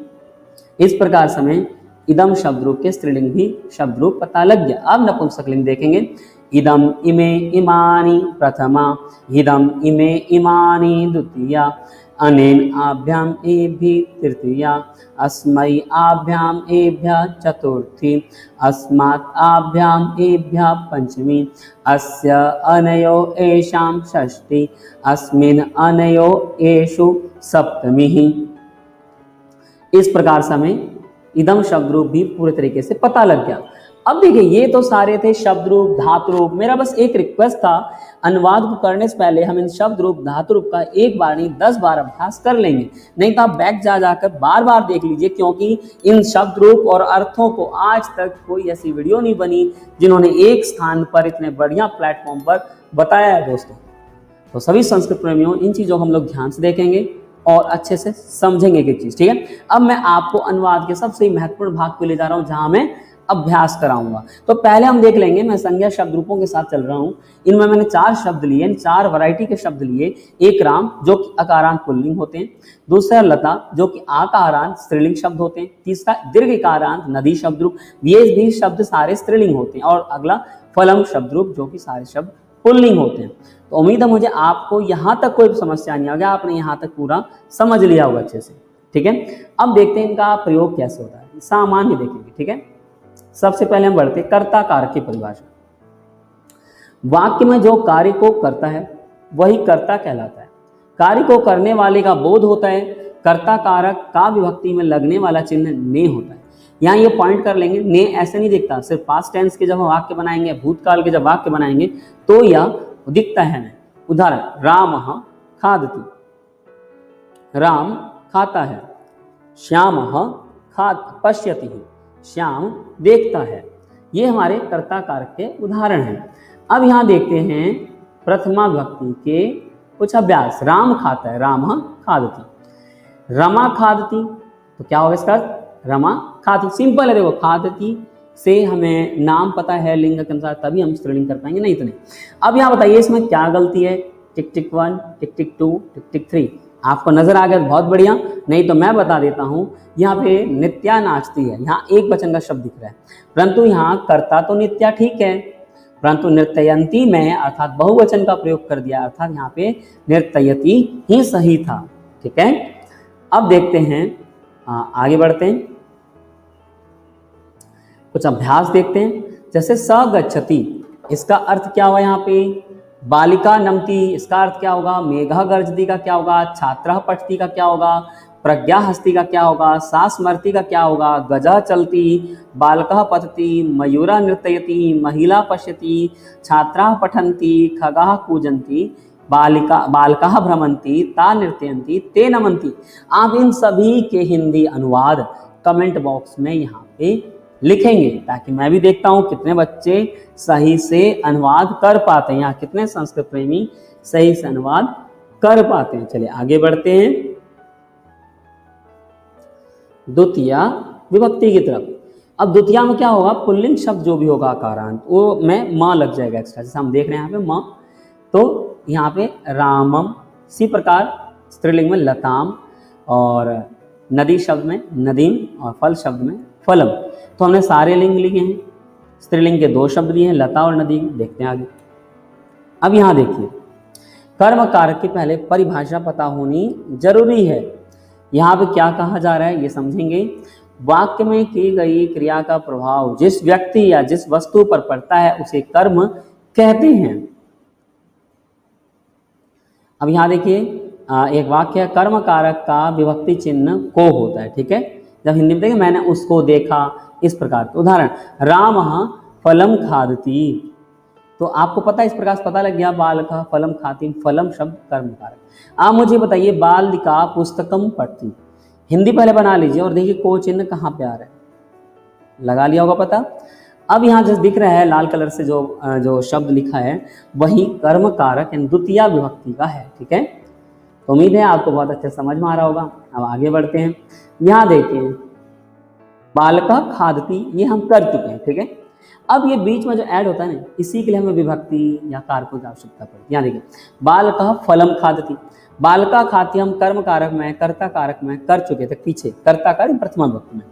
इस प्रकार से हमें इदम शब्द रूप के स्त्रीलिंग भी शब्द रूप पता लग गया। अब नपुंसकलिंग देखेंगे। इदम इमे इमानि प्रथमा, इदम इमे इमानि द्वितीया, अनेन आभ्याम एभि तृतीया, अस्मै आभ्याम एभ्यः चतुर्थी, अस्मात् आभ्याम एभ्यः पंचमी, अस्य अनयो एषां षष्ठी, अस्मिन् अनयो एषु सप्तमी। इस प्रकार से हमें इदम शब्द रूप भी पूरे तरीके से पता लग गया। अब देखिए ये तो सारे थे शब्द रूप धातु रूप। मेरा बस एक रिक्वेस्ट था, अनुवाद को करने से पहले हम इन शब्द रूप धातु रूप का एक बार नहीं 10 बार अभ्यास कर लेंगे, नहीं तो आप बैक जा जाकर बार बार देख लीजिए, क्योंकि इन शब्द रूप और अर्थों को आज तक कोई ऐसी वीडियो नहीं बनी जिन्होंने एक स्थान पर इतने बढ़िया प्लेटफॉर्म पर बताया है दोस्तों। तो सभी संस्कृत प्रेमियों, इन चीजों को हम लोग ध्यान से देखेंगे और अच्छे से समझेंगे एक चीज, ठीक है। अब मैं आपको अनुवाद के सबसे महत्वपूर्ण भाग पे ले जा रहा हूं जहां मैं अभ्यास कराऊंगा। तो पहले हम देख लेंगे, मैं संज्ञा शब्द रूपों के साथ चल रहा हूं। इनमें मैंने 4 शब्द लिए, 4 वैरायटी के शब्द लिए। एक राम जो कि अकारांत पुल्लिंग होते हैं, दूसरा लता जो कि आकारांत स्त्रीलिंग शब्द होते हैं, तीसरा दीर्घिकारांत नदी शब्द रूप, ये भी शब्द सारे स्त्रीलिंग होते हैं, और अगला फलम शब्द रूप जो कि सारे शब्द पुल्लिंग होते हैं। तो उम्मीद है मुझे आपको यहां तक कोई समस्या नहीं होगी, आपने यहां तक पूरा समझ लिया होगा अच्छे से, ठीक है। अब देखते हैं इनका प्रयोग कैसे होता है, सामान्य देखेंगे, ठीक है। सबसे पहले हम बढ़ते कर्ता कारक की परिभाषा। वाक्य में जो कार्य को करता है वही कर्ता कहलाता है। कार्य को करने वाले का बोध होता है। कर्ता कारक का विभक्ति में लगने वाला चिन्ह ने होता है। यहाँ ये पॉइंट कर लेंगे, ने ऐसे नहीं दिखता, सिर्फ पास्ट टेंस के जब हम वाक्य बनाएंगे, भूतकाल के जब वाक्य बनाएंगे तो यह दिखता है। उदाहरण, राम खादति, राम खाता है। श्याम पश्यति, श्याम देखता है। ये हमारे कर्ता कारक के उदाहरण हैं। अब यहाँ देखते हैं प्रथमा विभक्ति के कुछ अभ्यास। राम खाता है, राम खादति। रमा खादति, तो क्या होगा इसका अर्थ? रमा खाती। सिंपल है, देखो खादति से हमें नाम पता है लिंग के अनुसार, तभी हम स्त्रीलिंग कर पाएंगे, नहीं तो नहीं। अब यहाँ बताइए इसमें क्या गलती है? टिक टिक 1, टिक टिक 2, टिक टिक 3। आपको नजर आ गया तो बहुत बढ़िया, नहीं तो मैं बता देता हूँ। यहाँ पे नित्या नाचती है, यहाँ एक वचन का शब्द दिख रहा है, परंतु यहाँ कर्ता तो नित्या ठीक है, परंतु नृत्ययंती में अर्थात बहुवचन का प्रयोग कर दिया, अर्थात यहाँ पे नृत्ययती ही सही था, ठीक है। अब देखते हैं, आगे बढ़ते हैं, कुछ अभ्यास देखते हैं। जैसे स गच्छति, इसका अर्थ क्या हुआ? यहाँ पे बालिका नमती, इसका अर्थ क्या होगा? मेघा गर्जती का क्या होगा? छात्रा पठती का क्या होगा? प्रज्ञा हस्ती का क्या होगा? सा स्मरती का क्या होगा? गजा चलती, बालकः पठति, मयूरा नृत्यति, महिला पश्यति, छात्रा पठन्ति, खगाः कूजन्ति, बालकाः भ्रमन्ति, ता नृत्यन्ति, ते नमन्ति। आप इन सभी के हिंदी अनुवाद कमेंट बॉक्स में यहाँ पे लिखेंगे, ताकि मैं भी देखता हूँ कितने बच्चे सही से अनुवाद कर पाते हैं, यहाँ कितने संस्कृत प्रेमी सही से अनुवाद कर पाते हैं। चलिए आगे बढ़ते हैं द्वितीया विभक्ति की तरफ। अब द्वितीया में क्या होगा? पुल्लिंग शब्द जो भी होगा आकारांत, वो में मां लग जाएगा एक्स्ट्रा, जैसे हम देख रहे हैं यहाँ पे मां। तो यहाँ पे रामम, इसी प्रकार स्त्रीलिंग में लताम, और नदी शब्द में नदीम, और फल शब्द में फलम। तो हमने सारे लिंग लिए हैं, स्त्रीलिंग के 2 शब्द लिए हैं, लता और नदी। देखते हैं आगे। अब यहाँ देखिए, कर्म कारक की पहले परिभाषा पता होनी जरूरी है। यहाँ पे क्या कहा जा रहा है ये समझेंगे। वाक्य में की गई क्रिया का प्रभाव जिस व्यक्ति या जिस वस्तु पर पड़ता है उसे कर्म कहते हैं। अब यहाँ देखिए, एक वाक्य है, कर्म कारक का विभक्ति चिन्ह को होता है, ठीक है। जब हिंदी में देखें, मैंने उसको देखा, इस प्रकार। उदाहरण, राम फलम खादति, तो आपको पता है, इस प्रकार से पता लग गया, बालका फलम खाती, फलम शब्द कर्म कारक। आप मुझे बताइए, बालिका पुस्तकम पढ़ती, हिंदी पहले बना लीजिए और देखिए को चिन्ह कहाँ पे आ रहा है, लगा लिया होगा पता। अब यहाँ जो दिख रहा है लाल कलर से जो शब्द लिखा है, वही कर्म कारक यानी द्वितीया विभक्ति का है, ठीक है। तो उम्मीद है आपको बहुत अच्छे समझ में आ रहा होगा। अब आगे बढ़ते हैं। यहाँ देखिए, बालका खादती, ये हम कर चुके हैं, ठीक है। अब ये बीच में जो ऐड होता है ना, इसी के लिए हमें विभक्ति या कारकों की आवश्यकता पड़ती है। यहाँ देखिए, बालका फलम खादती, बालका खाती हम कर्म कारक में, कर्ता कारक में कर चुके थे पीछे, कर्ता कारक प्रथमा विभक्ति में।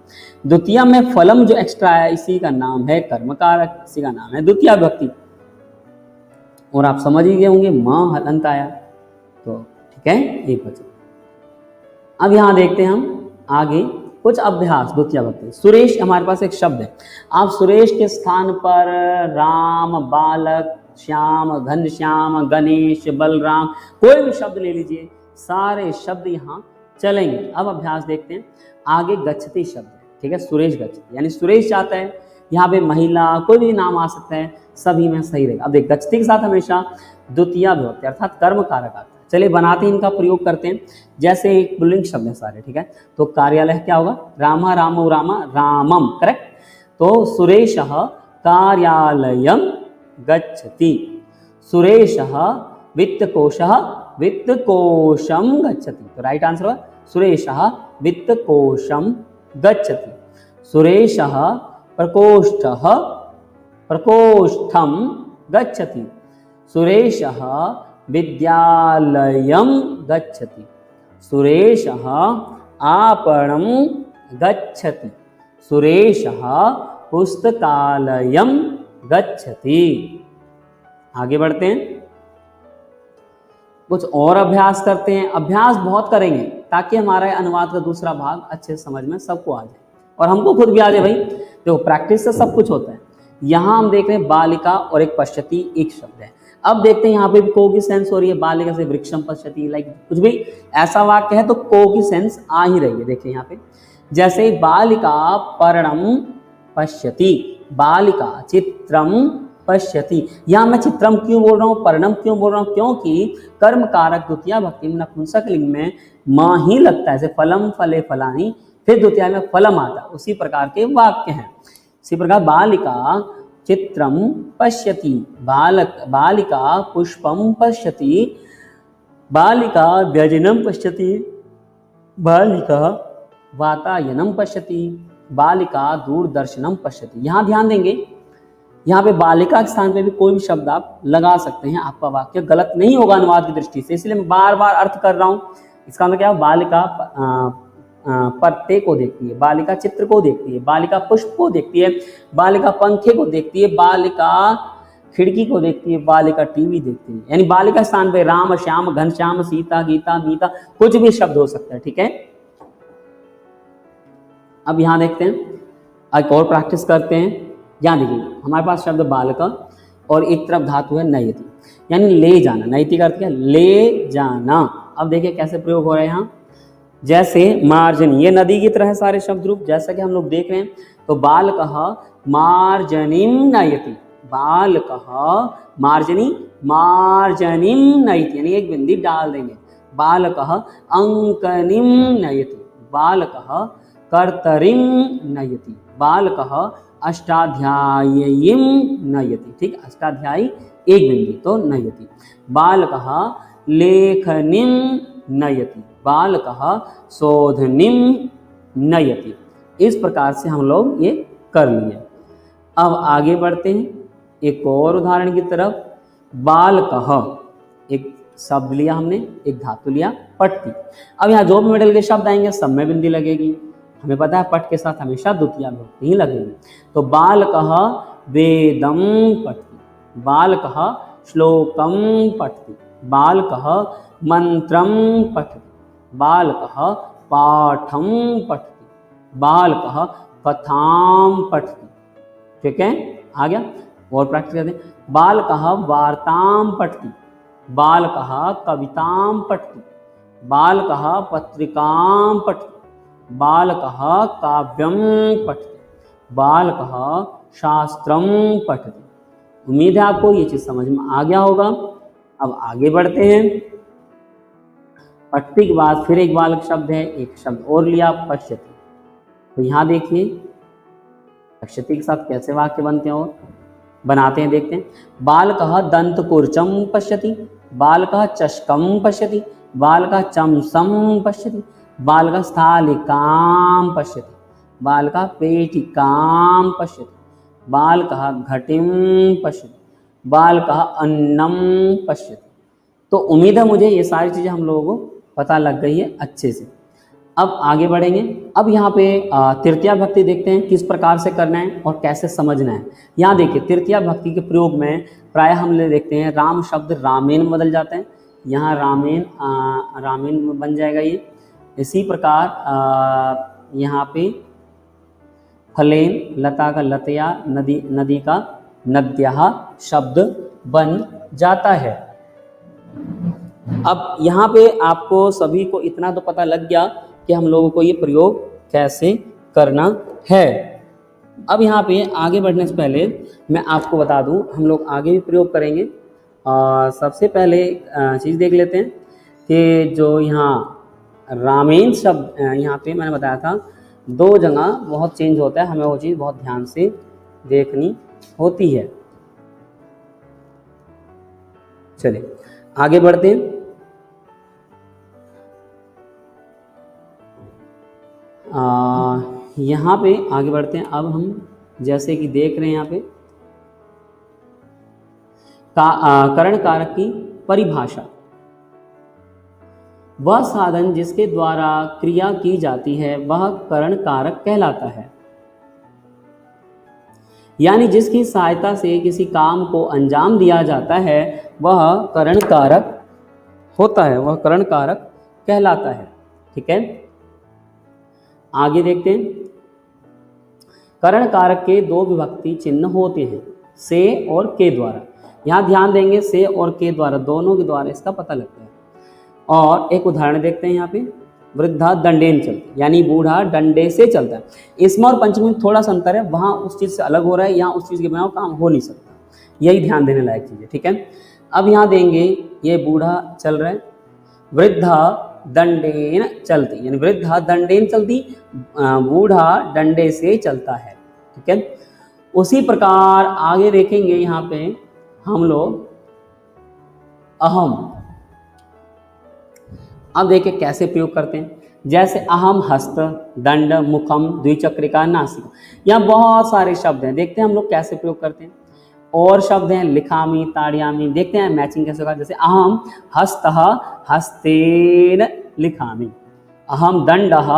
द्वितीया में फलम जो एक्स्ट्रा आया, इसी का नाम है कर्म कारक, इसी का नाम है द्वितीया विभक्ति। और आप समझ ही गए होंगे, मां हलंत आया, तो ठीक है, एक वचन। अब यहाँ देखते हैं हम आगे कुछ अभ्यास द्वितीया विभक्ति। सुरेश हमारे पास एक शब्द है, आप सुरेश के स्थान पर राम, बालक, श्याम, घनश्याम, गणेश, बलराम, कोई भी शब्द ले लीजिए, सारे शब्द यहाँ चलेंगे। अब अभ्यास देखते हैं। आगे गच्छति शब्द है, ठीक है, सुरेश गच्छति, यानी सुरेश जाता है। यहाँ पे महिला कोई भी नाम आ सकता है, सभी में सही रहेगा। अब देख गच्छति के साथ हमेशा द्वितीय विभक्ति अर्थात कर्म कारक आता है। चलिए बनाते हैं, इनका प्रयोग करते हैं। जैसे एक पुल्लिंग शब्द है सारे, ठीक है, तो कार्यालय क्या होगा, रामा रामो रामा रामम, करेक्ट। तो सुरेशः कार्यालयं गच्छति, सुरेशः वित्तकोशः वित्तकोशं गच्छति, तो राइट आंसर होगा सुरेशः वित्तकोशं गच्छति। सुरेशः प्रकोष्ठः प्रकोष्ठं गच्छति, सुरेशः विद्यालयं गच्छति, सुरेशः आपणं गच्छति, सुरेशः पुस्तकालयं गच्छति। आगे बढ़ते हैं, कुछ और अभ्यास करते हैं। अभ्यास बहुत करेंगे ताकि हमारा अनुवाद का दूसरा भाग अच्छे समझ में सबको आ जाए और हमको खुद भी आ जाए। भाई देखो प्रैक्टिस से सब कुछ होता है। यहाँ हम देख रहे हैं बालिका और एक पश्यति एक शब्द है। अब देखते हैं यहाँ पे को की सेंस हो रही है, बालिका से वृक्षम पश्यति, लाइक कुछ भी ऐसा वाक्य है तो को की सेंस आ ही रही है। देखिए यहाँ पे जैसे बालिका पर्णम पश्यति, बालिका चित्रम पश्यति। यहाँ मैं चित्रम क्यों बोल रहा हूँ, पर्णम क्यों बोल रहा हूँ, क्योंकि कर्म कारक द्वितीय भक्ति में नपुंसक लिंग में माँ ही लगता है। जैसे फलम फले फलानी, फिर द्वितीय में फलम आता, उसी प्रकार के वाक्य हैं। इसी प्रकार बालिका चित्रम पश्यति, बालिका पुष्पम पश्यति, बालिका व्यजनम पश्यति, बालिका वातायनम पश्यति, बालिका दूरदर्शनम पश्यति। यहाँ ध्यान देंगे, यहाँ पे बालिका के स्थान पे भी कोई भी शब्द आप लगा सकते हैं, आपका वाक्य गलत नहीं होगा अनुवाद की दृष्टि से। इसलिए मैं बार बार अर्थ कर रहा हूँ। इसका मतलब क्या है, बालिका पत्ते को देखती है, बालिका चित्र को देखती है, बालिका पुष्प को देखती है, बालिका पंखे को देखती है, बालिका खिड़की को देखती है, बालिका टीवी देखती है। यानी बालिका स्थान पे राम श्याम घनश्याम सीता गीता मीता कुछ भी शब्द हो सकता है, ठीक है। अब यहाँ देखते हैं, एक और प्रैक्टिस करते हैं। यहाँ देखिए हमारे पास शब्द बालिका और एक तरफ धातु है नयति, यानी ले जाना। नयति का अर्थ क्या, ले जाना। अब देखिए कैसे प्रयोग हो रहे हैं यहाँ, जैसे मार्जनी, ये नदी की तरह है सारे शब्द रूप, जैसा कि हम लोग देख रहे हैं। तो बालकः मार्जनीम नयति, बालकः मार्जनी मार्जनीम नयति, यानी एक बिंदी डाल देंगे। बालकः अंकनीम नयति, बालकः कर्तरीम नयति, बालकः अष्टाध्यायीम नयति, ठीक, अष्टाध्यायी एक बिंदी तो नयति। बालकः लेखनीम नयति, बालकः शोधनीम नयति। इस प्रकार से हम लोग ये कर लिए। अब आगे बढ़ते हैं एक और उदाहरण की तरफ। बालकः, एक शब्द लिया हमने, एक धातु लिया पट्टी। अब यहाँ जो भी मिडल के शब्द आएंगे सब में बिंदी लगेगी। हमें पता है पट के साथ हमेशा द्वितीय विभक्ति ही लगेगी। तो बालकः वेदम पठति, बालकः श्लोकम पठति, बालकः मंत्रम पठति, बालकः पाठम पठति, बालकः कथाम पठति, ठीक है। आ गया, और प्रैक्टिस करते हैं। बालकः वार्ताम पठति, बालकः कविताम पठति, बालकः पत्रिकाम पठति, बालकः काव्यम पठति, बालकः शास्त्रम पठति। उम्मीद है आपको ये चीज समझ में आ गया होगा। अब आगे बढ़ते हैं। पट्टी के बाद फिर एक बालक शब्द है, एक शब्द और लिया पश्यति। तो यहाँ देखिए पश्यति के साथ कैसे वाक्य बनते हैं और बनाते हैं, देखते हैं। बालकः दंतकुर्चम पश्यति, बालकः चषकम पश्यति, बालकः चमसम पश्यति, बालकः स्थालिकां पश्यति, बालकः पेटिकां पश्यति, बालकः घटिं पश्यति, बालकः अन्नम पश्यति। तो उम्मीद है मुझे ये सारी चीज़ें हम लोगों को पता लग गई है अच्छे से। अब आगे बढ़ेंगे। अब यहाँ पे तृतीया भक्ति देखते हैं किस प्रकार से करना है और कैसे समझना है। यहाँ देखिए तृतीया भक्ति के प्रयोग में प्राय हम ले देखते हैं राम शब्द रामेन में बदल जाते हैं। यहाँ रामेन रामेन में बन जाएगा ये। इसी प्रकार यहाँ पे फलेन, लता का लतया, नदी नदी का नद्यः शब्द बन जाता है। अब यहाँ पे आपको सभी को इतना तो पता लग गया कि हम लोगों को ये प्रयोग कैसे करना है। अब यहाँ पे आगे बढ़ने से पहले मैं आपको बता दूं, हम लोग आगे भी प्रयोग करेंगे। सबसे पहले चीज़ देख लेते हैं कि जो यहाँ रामेन शब्द यहाँ पे मैंने बताया था, दो जगह बहुत चेंज होता है, हमें वो चीज़ बहुत ध्यान से देखनी होती है। चलिए आगे बढ़ते हैं। यहाँ पे आगे बढ़ते हैं। अब हम जैसे कि देख रहे हैं यहाँ पे करण कारक की परिभाषा, वह साधन जिसके द्वारा क्रिया की जाती है वह करण कारक कहलाता है। यानी जिसकी सहायता से किसी काम को अंजाम दिया जाता है वह करण कारक होता है, वह करण कारक कहलाता है। ठीक है, आगे देखते हैं। करण कारक के दो विभक्ति चिन्ह होते हैं, से और के द्वारा। यहाँ ध्यान देंगे, से और के द्वारा, दोनों के द्वारा इसका पता लगता है। और एक उदाहरण देखते हैं यहाँ पे, वृद्धा दंडेन चलती, यानी बूढ़ा डंडे से चलता है। इसमें और पंचमी में थोड़ा सा अंतर है, वहाँ उस चीज़ से अलग हो रहा है, यहाँ उस चीज़ के बिना काम हो नहीं सकता। यही ध्यान देने लायक चीज़ है। ठीक है, अब यहाँ देंगे, ये बूढ़ा चल रहा है, वृद्धा दंडेन चलती, यानी वृद्धा दंडेन चलती, बूढ़ा डंडे से चलता है। ठीक है, उसी प्रकार आगे देखेंगे यहाँ पे हम लोग अहम। अब देखिए कैसे प्रयोग करते हैं। जैसे अहम हस्त, दंड, मुखम, द्विचक्रिका, नासिका, यहाँ बहुत सारे शब्द हैं, देखते हैं हम लोग कैसे प्रयोग करते हैं। और शब्द हैं लिखामी, ताड़ियामी, देखते हैं मैचिंग कैसे होगा। जैसे अहम हस्तः हस्तेन लिखामी, अहम दंडः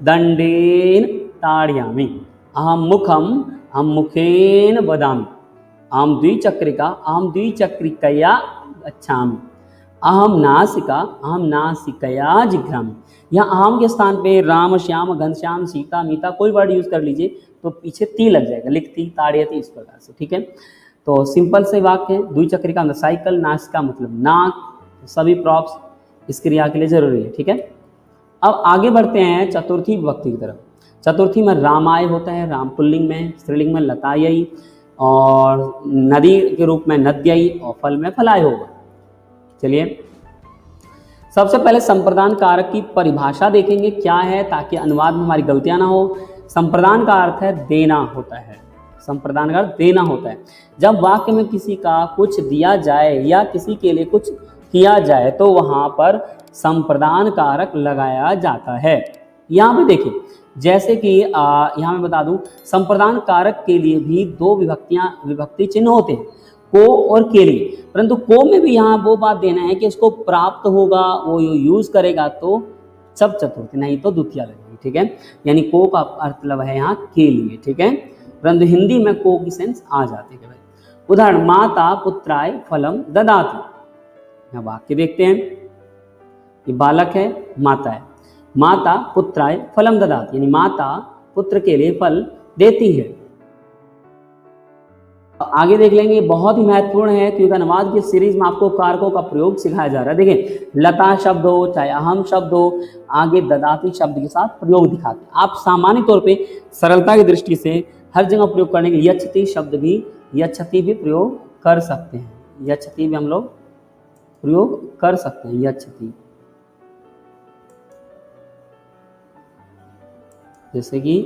दंडेन ताड़यामी, अहम मुखम हम मुखेन वदामि, अहम द्विचक्रिका अहम द्विचक्रिकया गच्छामि, अहम नासिका अहम नासिकया जिघ्रामि। यहाँ अहम के स्थान पे राम, श्याम, घनश्याम, सीता, मीता कोई वर्ड यूज कर लीजिए तो पीछे ती लग जाएगा, लिखती, ताड़यती, इस प्रकार से। ठीक है, तो सिंपल से वाक्य है। द्विचक्रिका मतलब साइकिल, नासिका मतलब नाक, सभी प्रॉप्स इस क्रिया के लिए जरूरी है। ठीक है, अब आगे बढ़ते हैं चतुर्थी विभक्ति की तरफ। चतुर्थी में रामाय होता है, राम पुल्लिंग में, स्त्रीलिंग में लतायई, और नदी के रूप में नद्यई, और फल में फलाय होगा। चलिए सबसे पहले संप्रदान कारक की परिभाषा देखेंगे क्या है, ताकि अनुवाद में हमारी गलतियां ना हो। संप्रदान का अर्थ है देना होता है, संप्रदान का अर्थ देना होता है। जब वाक्य में किसी का कुछ दिया जाए या किसी के लिए कुछ किया जाए तो वहां पर संप्रदान कारक लगाया जाता है। यहाँ पे देखिए, जैसे कि यहाँ मैं बता दूं, संप्रदान कारक के लिए भी दो विभक्ति चिन्ह होते हैं, को और के लिए। परंतु को में भी यहाँ वो बात देना है कि इसको प्राप्त होगा, वो यूज करेगा तो सब चतुर्थी, नहीं तो द्वितीया लगेगी। ठीक है, यानी को का अर्थ है यहाँ के लिए। ठीक है, परंतु हिंदी में को की सेंस आ जाती है। उदाहरण, माता पुत्राय फलम ददाति। यहाँ वाक्य देखते हैं, ये बालक है, माता है, माता पुत्राय फलम ददाति, यानी माता पुत्र के लिए फल देती है। आगे देख लेंगे, बहुत ही महत्वपूर्ण है क्योंकि अनुवाद की सीरीज में आपको कारकों का प्रयोग सिखाया जा रहा है। देखिए, लता शब्द हो चाहे अहम शब्द हो, आगे ददाति शब्द के साथ प्रयोग दिखाते हैं। आप सामान्य तौर पे सरलता की दृष्टि से हर जगह प्रयोग करने के लिए यच्छति शब्द भी, यच्छति भी प्रयोग कर सकते हैं। यच्छति भी हम लोग प्रयोग कर सकते हैं, यच्छति। जैसे कि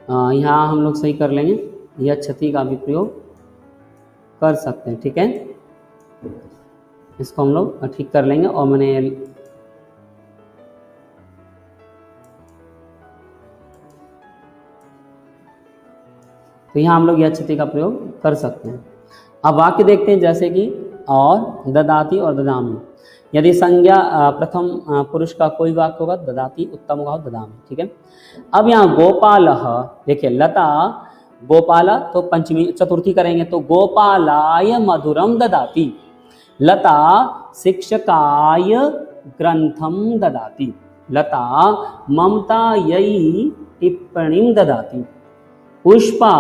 यहाँ हम लोग सही कर लेंगे, यच्छति का भी प्रयोग कर सकते हैं। ठीक है, इसको हम लोग ठीक कर लेंगे। और मैंने तो यहाँ हम लोग यच्छति का प्रयोग कर सकते हैं। अब वाक्य देखते हैं, जैसे कि और ददाति और ददामी। यदि संज्ञा प्रथम पुरुष का कोई वाक्य होगा ददाति, उत्तम होगा ददामी। ठीक है, अब यहाँ गोपाल, देखिए लता गोपाला, तो पंचमी चतुर्थी करेंगे तो गोपालाय मधुरम ददाति, लता शिक्षकाय ग्रंथम ददाति, लता ममतायै टिप्पणीं ददाति, पुष्पा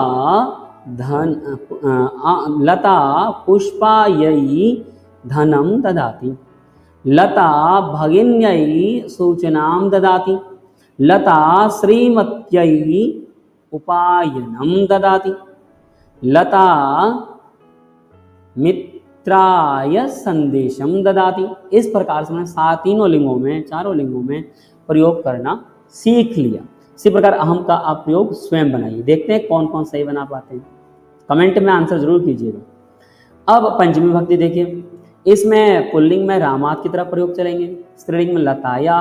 धन लता पुष्पायै धनं ददाति, लता भगिन्यै सूचनां ददाति, लता श्रीमत्यै उपायनं ददाति, लता मित्राय संदेशम ददाति। इस प्रकार से मैंने तीनों लिंगों में, चारों लिंगों में प्रयोग करना सीख लिया। इसी प्रकार अहम का आप प्रयोग स्वयं बनाइए। देखते हैं कौन कौन सही बना पाते हैं, कमेंट में आंसर जरूर कीजिएगा। अब पंचमी विभक्ति देखिए, इसमें पुल्लिंग में रामात की तरफ प्रयोग चलेंगे, स्त्रीलिंग में लताया,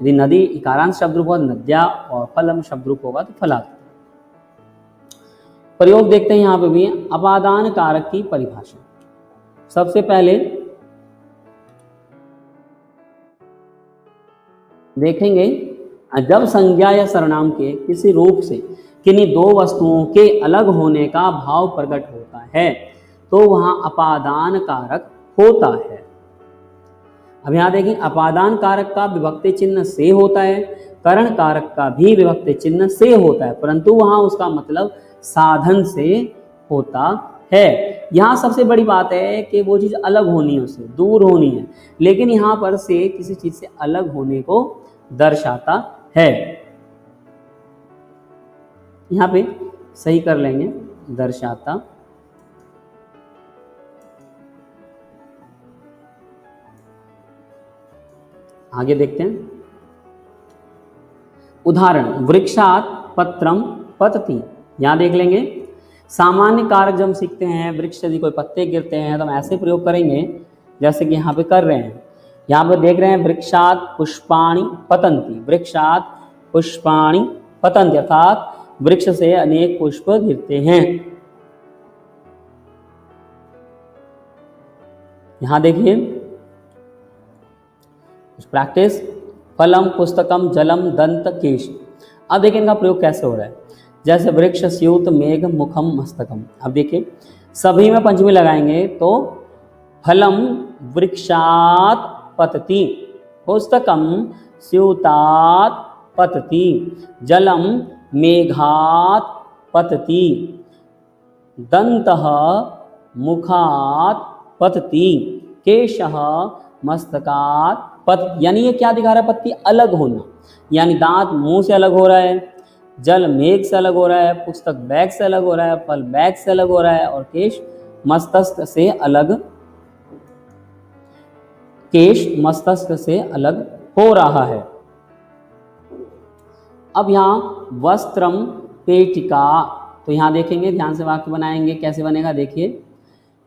यदि नदी इकारांत शब्द रूप होगा नद्या और फलम शब्द रूप होगा तो फलात। प्रयोग देखते हैं यहाँ पे भी अपादान कारक की परिभाषा। सबसे पहले देखेंगे जब संज्ञा या सर्वनाम के किसी रूप से किन्हीं दो वस्तुओं के अलग होने का भाव प्रकट होता है तो वहां अपादान कारक होता है। अब यहां देखिए अपादान कारक का विभक्ति चिन्ह से होता है, करण कारक का भी विभक्ति चिन्ह से होता है, परंतु वहां उसका मतलब साधन से होता है। यहाँ सबसे बड़ी बात है कि वो चीज़ अलग होनी है, उससे दूर होनी है, लेकिन यहाँ पर से किसी चीज़ से अलग होने को दर्शाता है। यहाँ पे सही कर लेंगे, दर्शाता। आगे देखते हैं उदाहरण, वृक्षात पत्रम पतति। यहाँ देख लेंगे सामान्य कारक जब हम सीखते हैं, वृक्ष यदि कोई पत्ते गिरते हैं तो हम ऐसे प्रयोग करेंगे जैसे कि यहाँ पे कर रहे हैं। यहाँ पे देख रहे हैं वृक्षात पुष्पाणि पतंती, वृक्षात पुष्पाणि पतंती अर्थात वृक्ष से अनेक पुष्प गिरते हैं। यहाँ देखिए प्रैक्टिस, फलम पुस्तकम जलम दंत केश। अब देखिए इनका प्रयोग कैसे हो रहा है, जैसे वृक्ष स्यूत मेघ मुखम मस्तकम। अब देखिए सभी में पंचमी लगाएंगे तो फलम वृक्षात पतति, पुस्तकम स्यूतात पतति, जलम मेघात पतति, दंतः मुखात पतति, केशः मस्तकात पत। यानी ये क्या दिखा रहा है, पत्ती अलग होना, यानी दांत मुंह से अलग हो रहा है, जल मेघ से अलग हो रहा है, पुस्तक बैग से अलग हो रहा है, फल बैग से अलग हो रहा है, और केश मस्तक से अलग, केश मस्तक से अलग हो रहा है। अब यहाँ वस्त्रम पेटिका, तो यहाँ देखेंगे ध्यान से वाक्य बनाएंगे, कैसे बनेगा देखिए,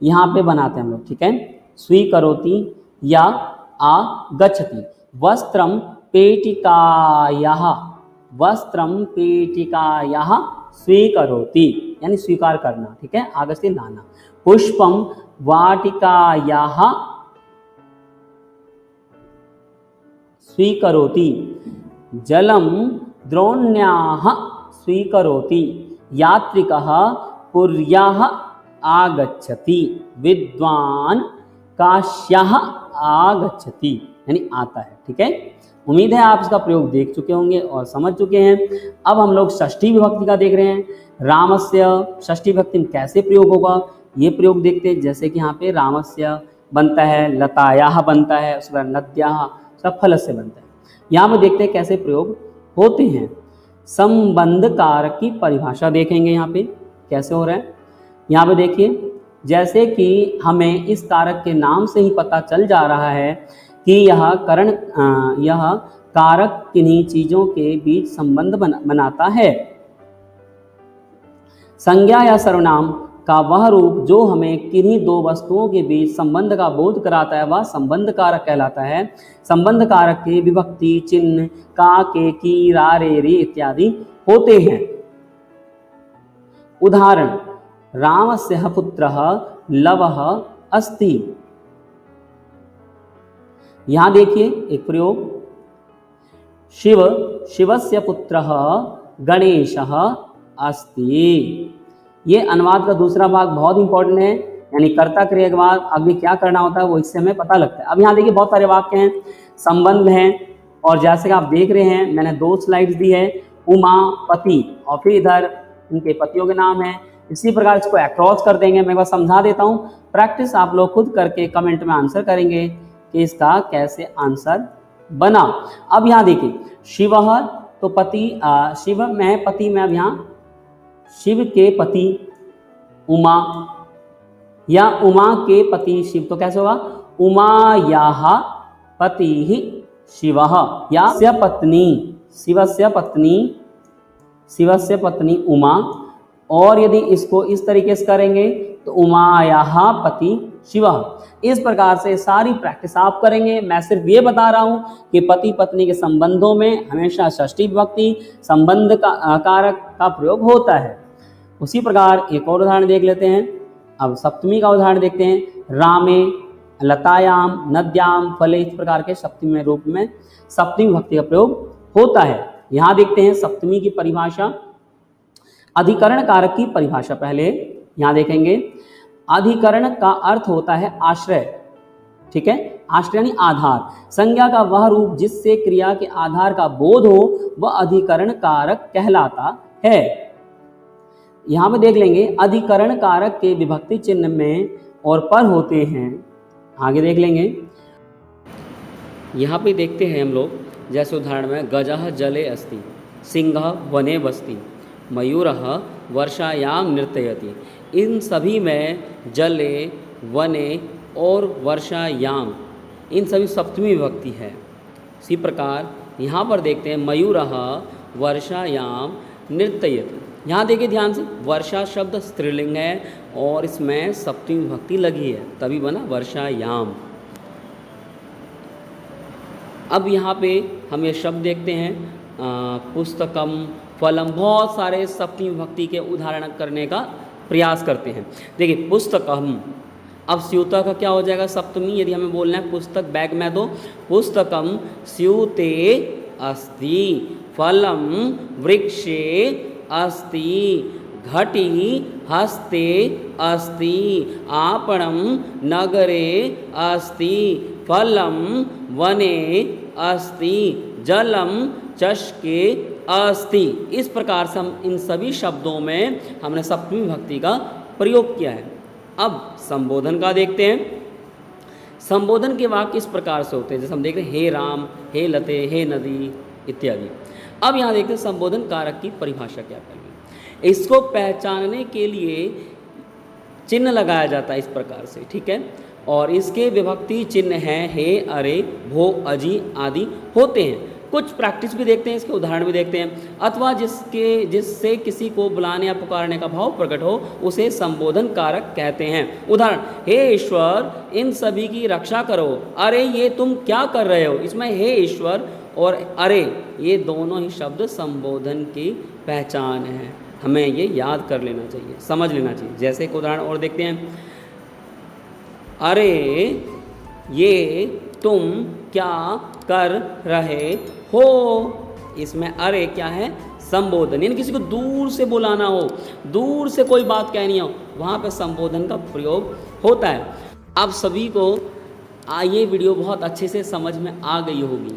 यहाँ पे बनाते हैं हम लोग, ठीक है। स्वीकरोति या आगच्छति, वस्त्रम पेटिकायाः, वस्त्रम पेटिकायाः स्वीकरोति यानी स्वीकार करना, ठीक है, आगच्छति लाना। पुष्पम वाटिकायाः स्वीकरोति, जलम द्रोण्याः स्वीकरोति, यात्रिकः पुर्याः आगच्छति, विद्वान काश्याः आगच्छति यानी आता है, ठीक है। उम्मीद है आप इसका प्रयोग देख चुके होंगे और समझ चुके हैं। अब हम लोग षष्ठी विभक्ति का देख रहे हैं, रामस्य षष्ठी विभक्ति में कैसे प्रयोग होगा ये प्रयोग देखते हैं। जैसे कि यहाँ पे रामस्य बनता है, लतायाः बनता है, उसके बाद नद्याः, सब फलस्य बनता है। यहाँ पे देखते हैं कैसे प्रयोग होते हैं। संबंध कारक की परिभाषा देखेंगे यहाँ पे कैसे हो रहा है। यहाँ पे देखिए जैसे कि हमें इस कारक के नाम से ही पता चल जा रहा है कि यह कारक किन्हीं चीजों के बीच संबंध बनाता है। संज्ञा या सर्वनाम का वह रूप जो हमें किन्हीं दो वस्तुओं के बीच संबंध का बोध कराता है वह संबंध कारक कहलाता है। संबंध कारक के विभक्ति चिन्ह का, के, की, रा, रे, रे इत्यादि होते हैं। उदाहरण, रामस्य पुत्रः लवः अस्ति। यहां देखिए एक प्रयोग, शिवस्य पुत्रः गणेशः अस्ति। ये अनुवाद का दूसरा भाग बहुत इंपॉर्टेंट है, यानी कर्ता क्रिया के बाद आगे क्या करना होता है वो इससे हमें पता लगता है। अब यहाँ देखिए बहुत सारे वाक्य हैं, संबंध हैं, और जैसे कि आप देख रहे हैं मैंने 2 स्लाइड्स दी है, उमा पति और फिर इधर उनके पतियों के नाम है, इसी प्रकार इसको अक्रॉस कर देंगे। मैं एक बार समझा देता हूँ, प्रैक्टिस आप लोग खुद करके कमेंट में आंसर करेंगे कि इसका कैसे आंसर बना। अब यहाँ देखिए शिव, तो पति शिव में पति में, अब यहाँ शिव के पति उमा या उमा के पति शिव, तो कैसे होगा उमा याह पति ही शिव या शिवस्य पत्नी उमा। और यदि इसको इस तरीके से करेंगे तो उमायाः पति शिव। इस प्रकार से सारी प्रैक्टिस आप करेंगे। मैं सिर्फ ये बता रहा हूँ कि पति पत्नी के संबंधों में हमेशा षष्ठी विभक्ति संबंध का कारक का प्रयोग होता है। उसी प्रकार एक और उदाहरण देख लेते हैं। अब सप्तमी का उदाहरण देखते हैं। रामे, लतायाम, नद्याम, फले, इस प्रकार के सप्तमी रूप में सप्तमी विभक्ति का प्रयोग होता है। यहाँ देखते हैं सप्तमी की परिभाषा, अधिकरण कारक की परिभाषा। पहले यहाँ देखेंगे, अधिकरण का अर्थ होता है आश्रय, ठीक है, आश्रय यानी आधार। संज्ञा का वह रूप जिससे क्रिया के आधार का बोध हो वह अधिकरण कारक कहलाता है। यहाँ पे देख लेंगे अधिकरण कारक के विभक्ति चिन्ह में और पर होते हैं। आगे देख लेंगे, यहाँ पे देखते हैं हम लोग, जैसे उदाहरण में गजः जले अस्ति, सिंहः वने बस्ति, मयूरः वर्षायाम नृत्यति। इन सभी में जले, वने और वर्षायाम, इन सभी सप्तमी विभक्ति है। इसी प्रकार यहाँ पर देखते हैं मयूरः वर्षायाम नृत्यति। यहाँ देखिए ध्यान से, वर्षा शब्द स्त्रीलिंग है और इसमें सप्तमी विभक्ति लगी है, तभी बना वर्षायाम। अब यहाँ पे हम ये शब्द देखते हैं, पुस्तकम, फलम, बहुत सारे सप्तमी विभक्ति के उदाहरण करने का प्रयास करते हैं। देखिए पुस्तकम, अब स्यूता का क्या हो जाएगा सप्तमी, यदि हमें बोलना है पुस्तक बैग में, दो पुस्तकम स्यूते अस्ति, फलम वृक्षे अस्ति, घटी हस्ते अस्ति, आपणम नगरे अस्ति, फलम वने अस्ति, जलम चषके अस्ति। इस प्रकार से हम इन सभी शब्दों में हमने सप्तमी विभक्ति का प्रयोग किया है। अब संबोधन का देखते हैं। संबोधन के वाक्य इस प्रकार से होते हैं, जैसे हम देख रहे हैं हे राम, हे लते, हे नदी इत्यादि। अब यहाँ देखते हैं संबोधन कारक की परिभाषा क्या करेंगे। इसको पहचानने के लिए चिन्ह लगाया जाता है इस प्रकार से, ठीक है, और इसके विभक्ति चिन्ह हैं हे, अरे, भो, अजी आदि होते हैं। कुछ प्रैक्टिस भी देखते हैं, इसके उदाहरण भी देखते हैं। अथवा जिससे किसी को बुलाने या पुकारने का भाव प्रकट हो उसे संबोधन कारक कहते हैं। उदाहरण, हे ईश्वर इन सभी की रक्षा करो, अरे ये तुम क्या कर रहे हो। इसमें हे ईश्वर और अरे ये दोनों ही शब्द संबोधन की पहचान है, हमें ये याद कर लेना चाहिए, समझ लेना चाहिए। जैसे एक उदाहरण और देखते हैं, अरे ये तुम क्या कर रहे हो। इसमें अरे क्या है संबोधन, यानी किसी को दूर से बुलाना हो, दूर से कोई बात कहनी हो, वहाँ पे संबोधन का प्रयोग होता है। आप सभी को ये वीडियो बहुत अच्छे से समझ में आ गई होगी।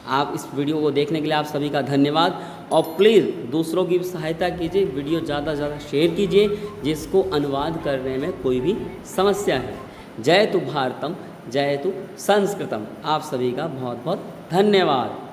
आप इस वीडियो को देखने के लिए आप सभी का धन्यवाद। और प्लीज़ दूसरों की सहायता कीजिए, वीडियो ज़्यादा से ज़्यादा शेयर कीजिए जिसको अनुवाद करने में कोई भी समस्या है। जय तु भारतम, जय तु संस्कृतम। आप सभी का बहुत बहुत धन्यवाद।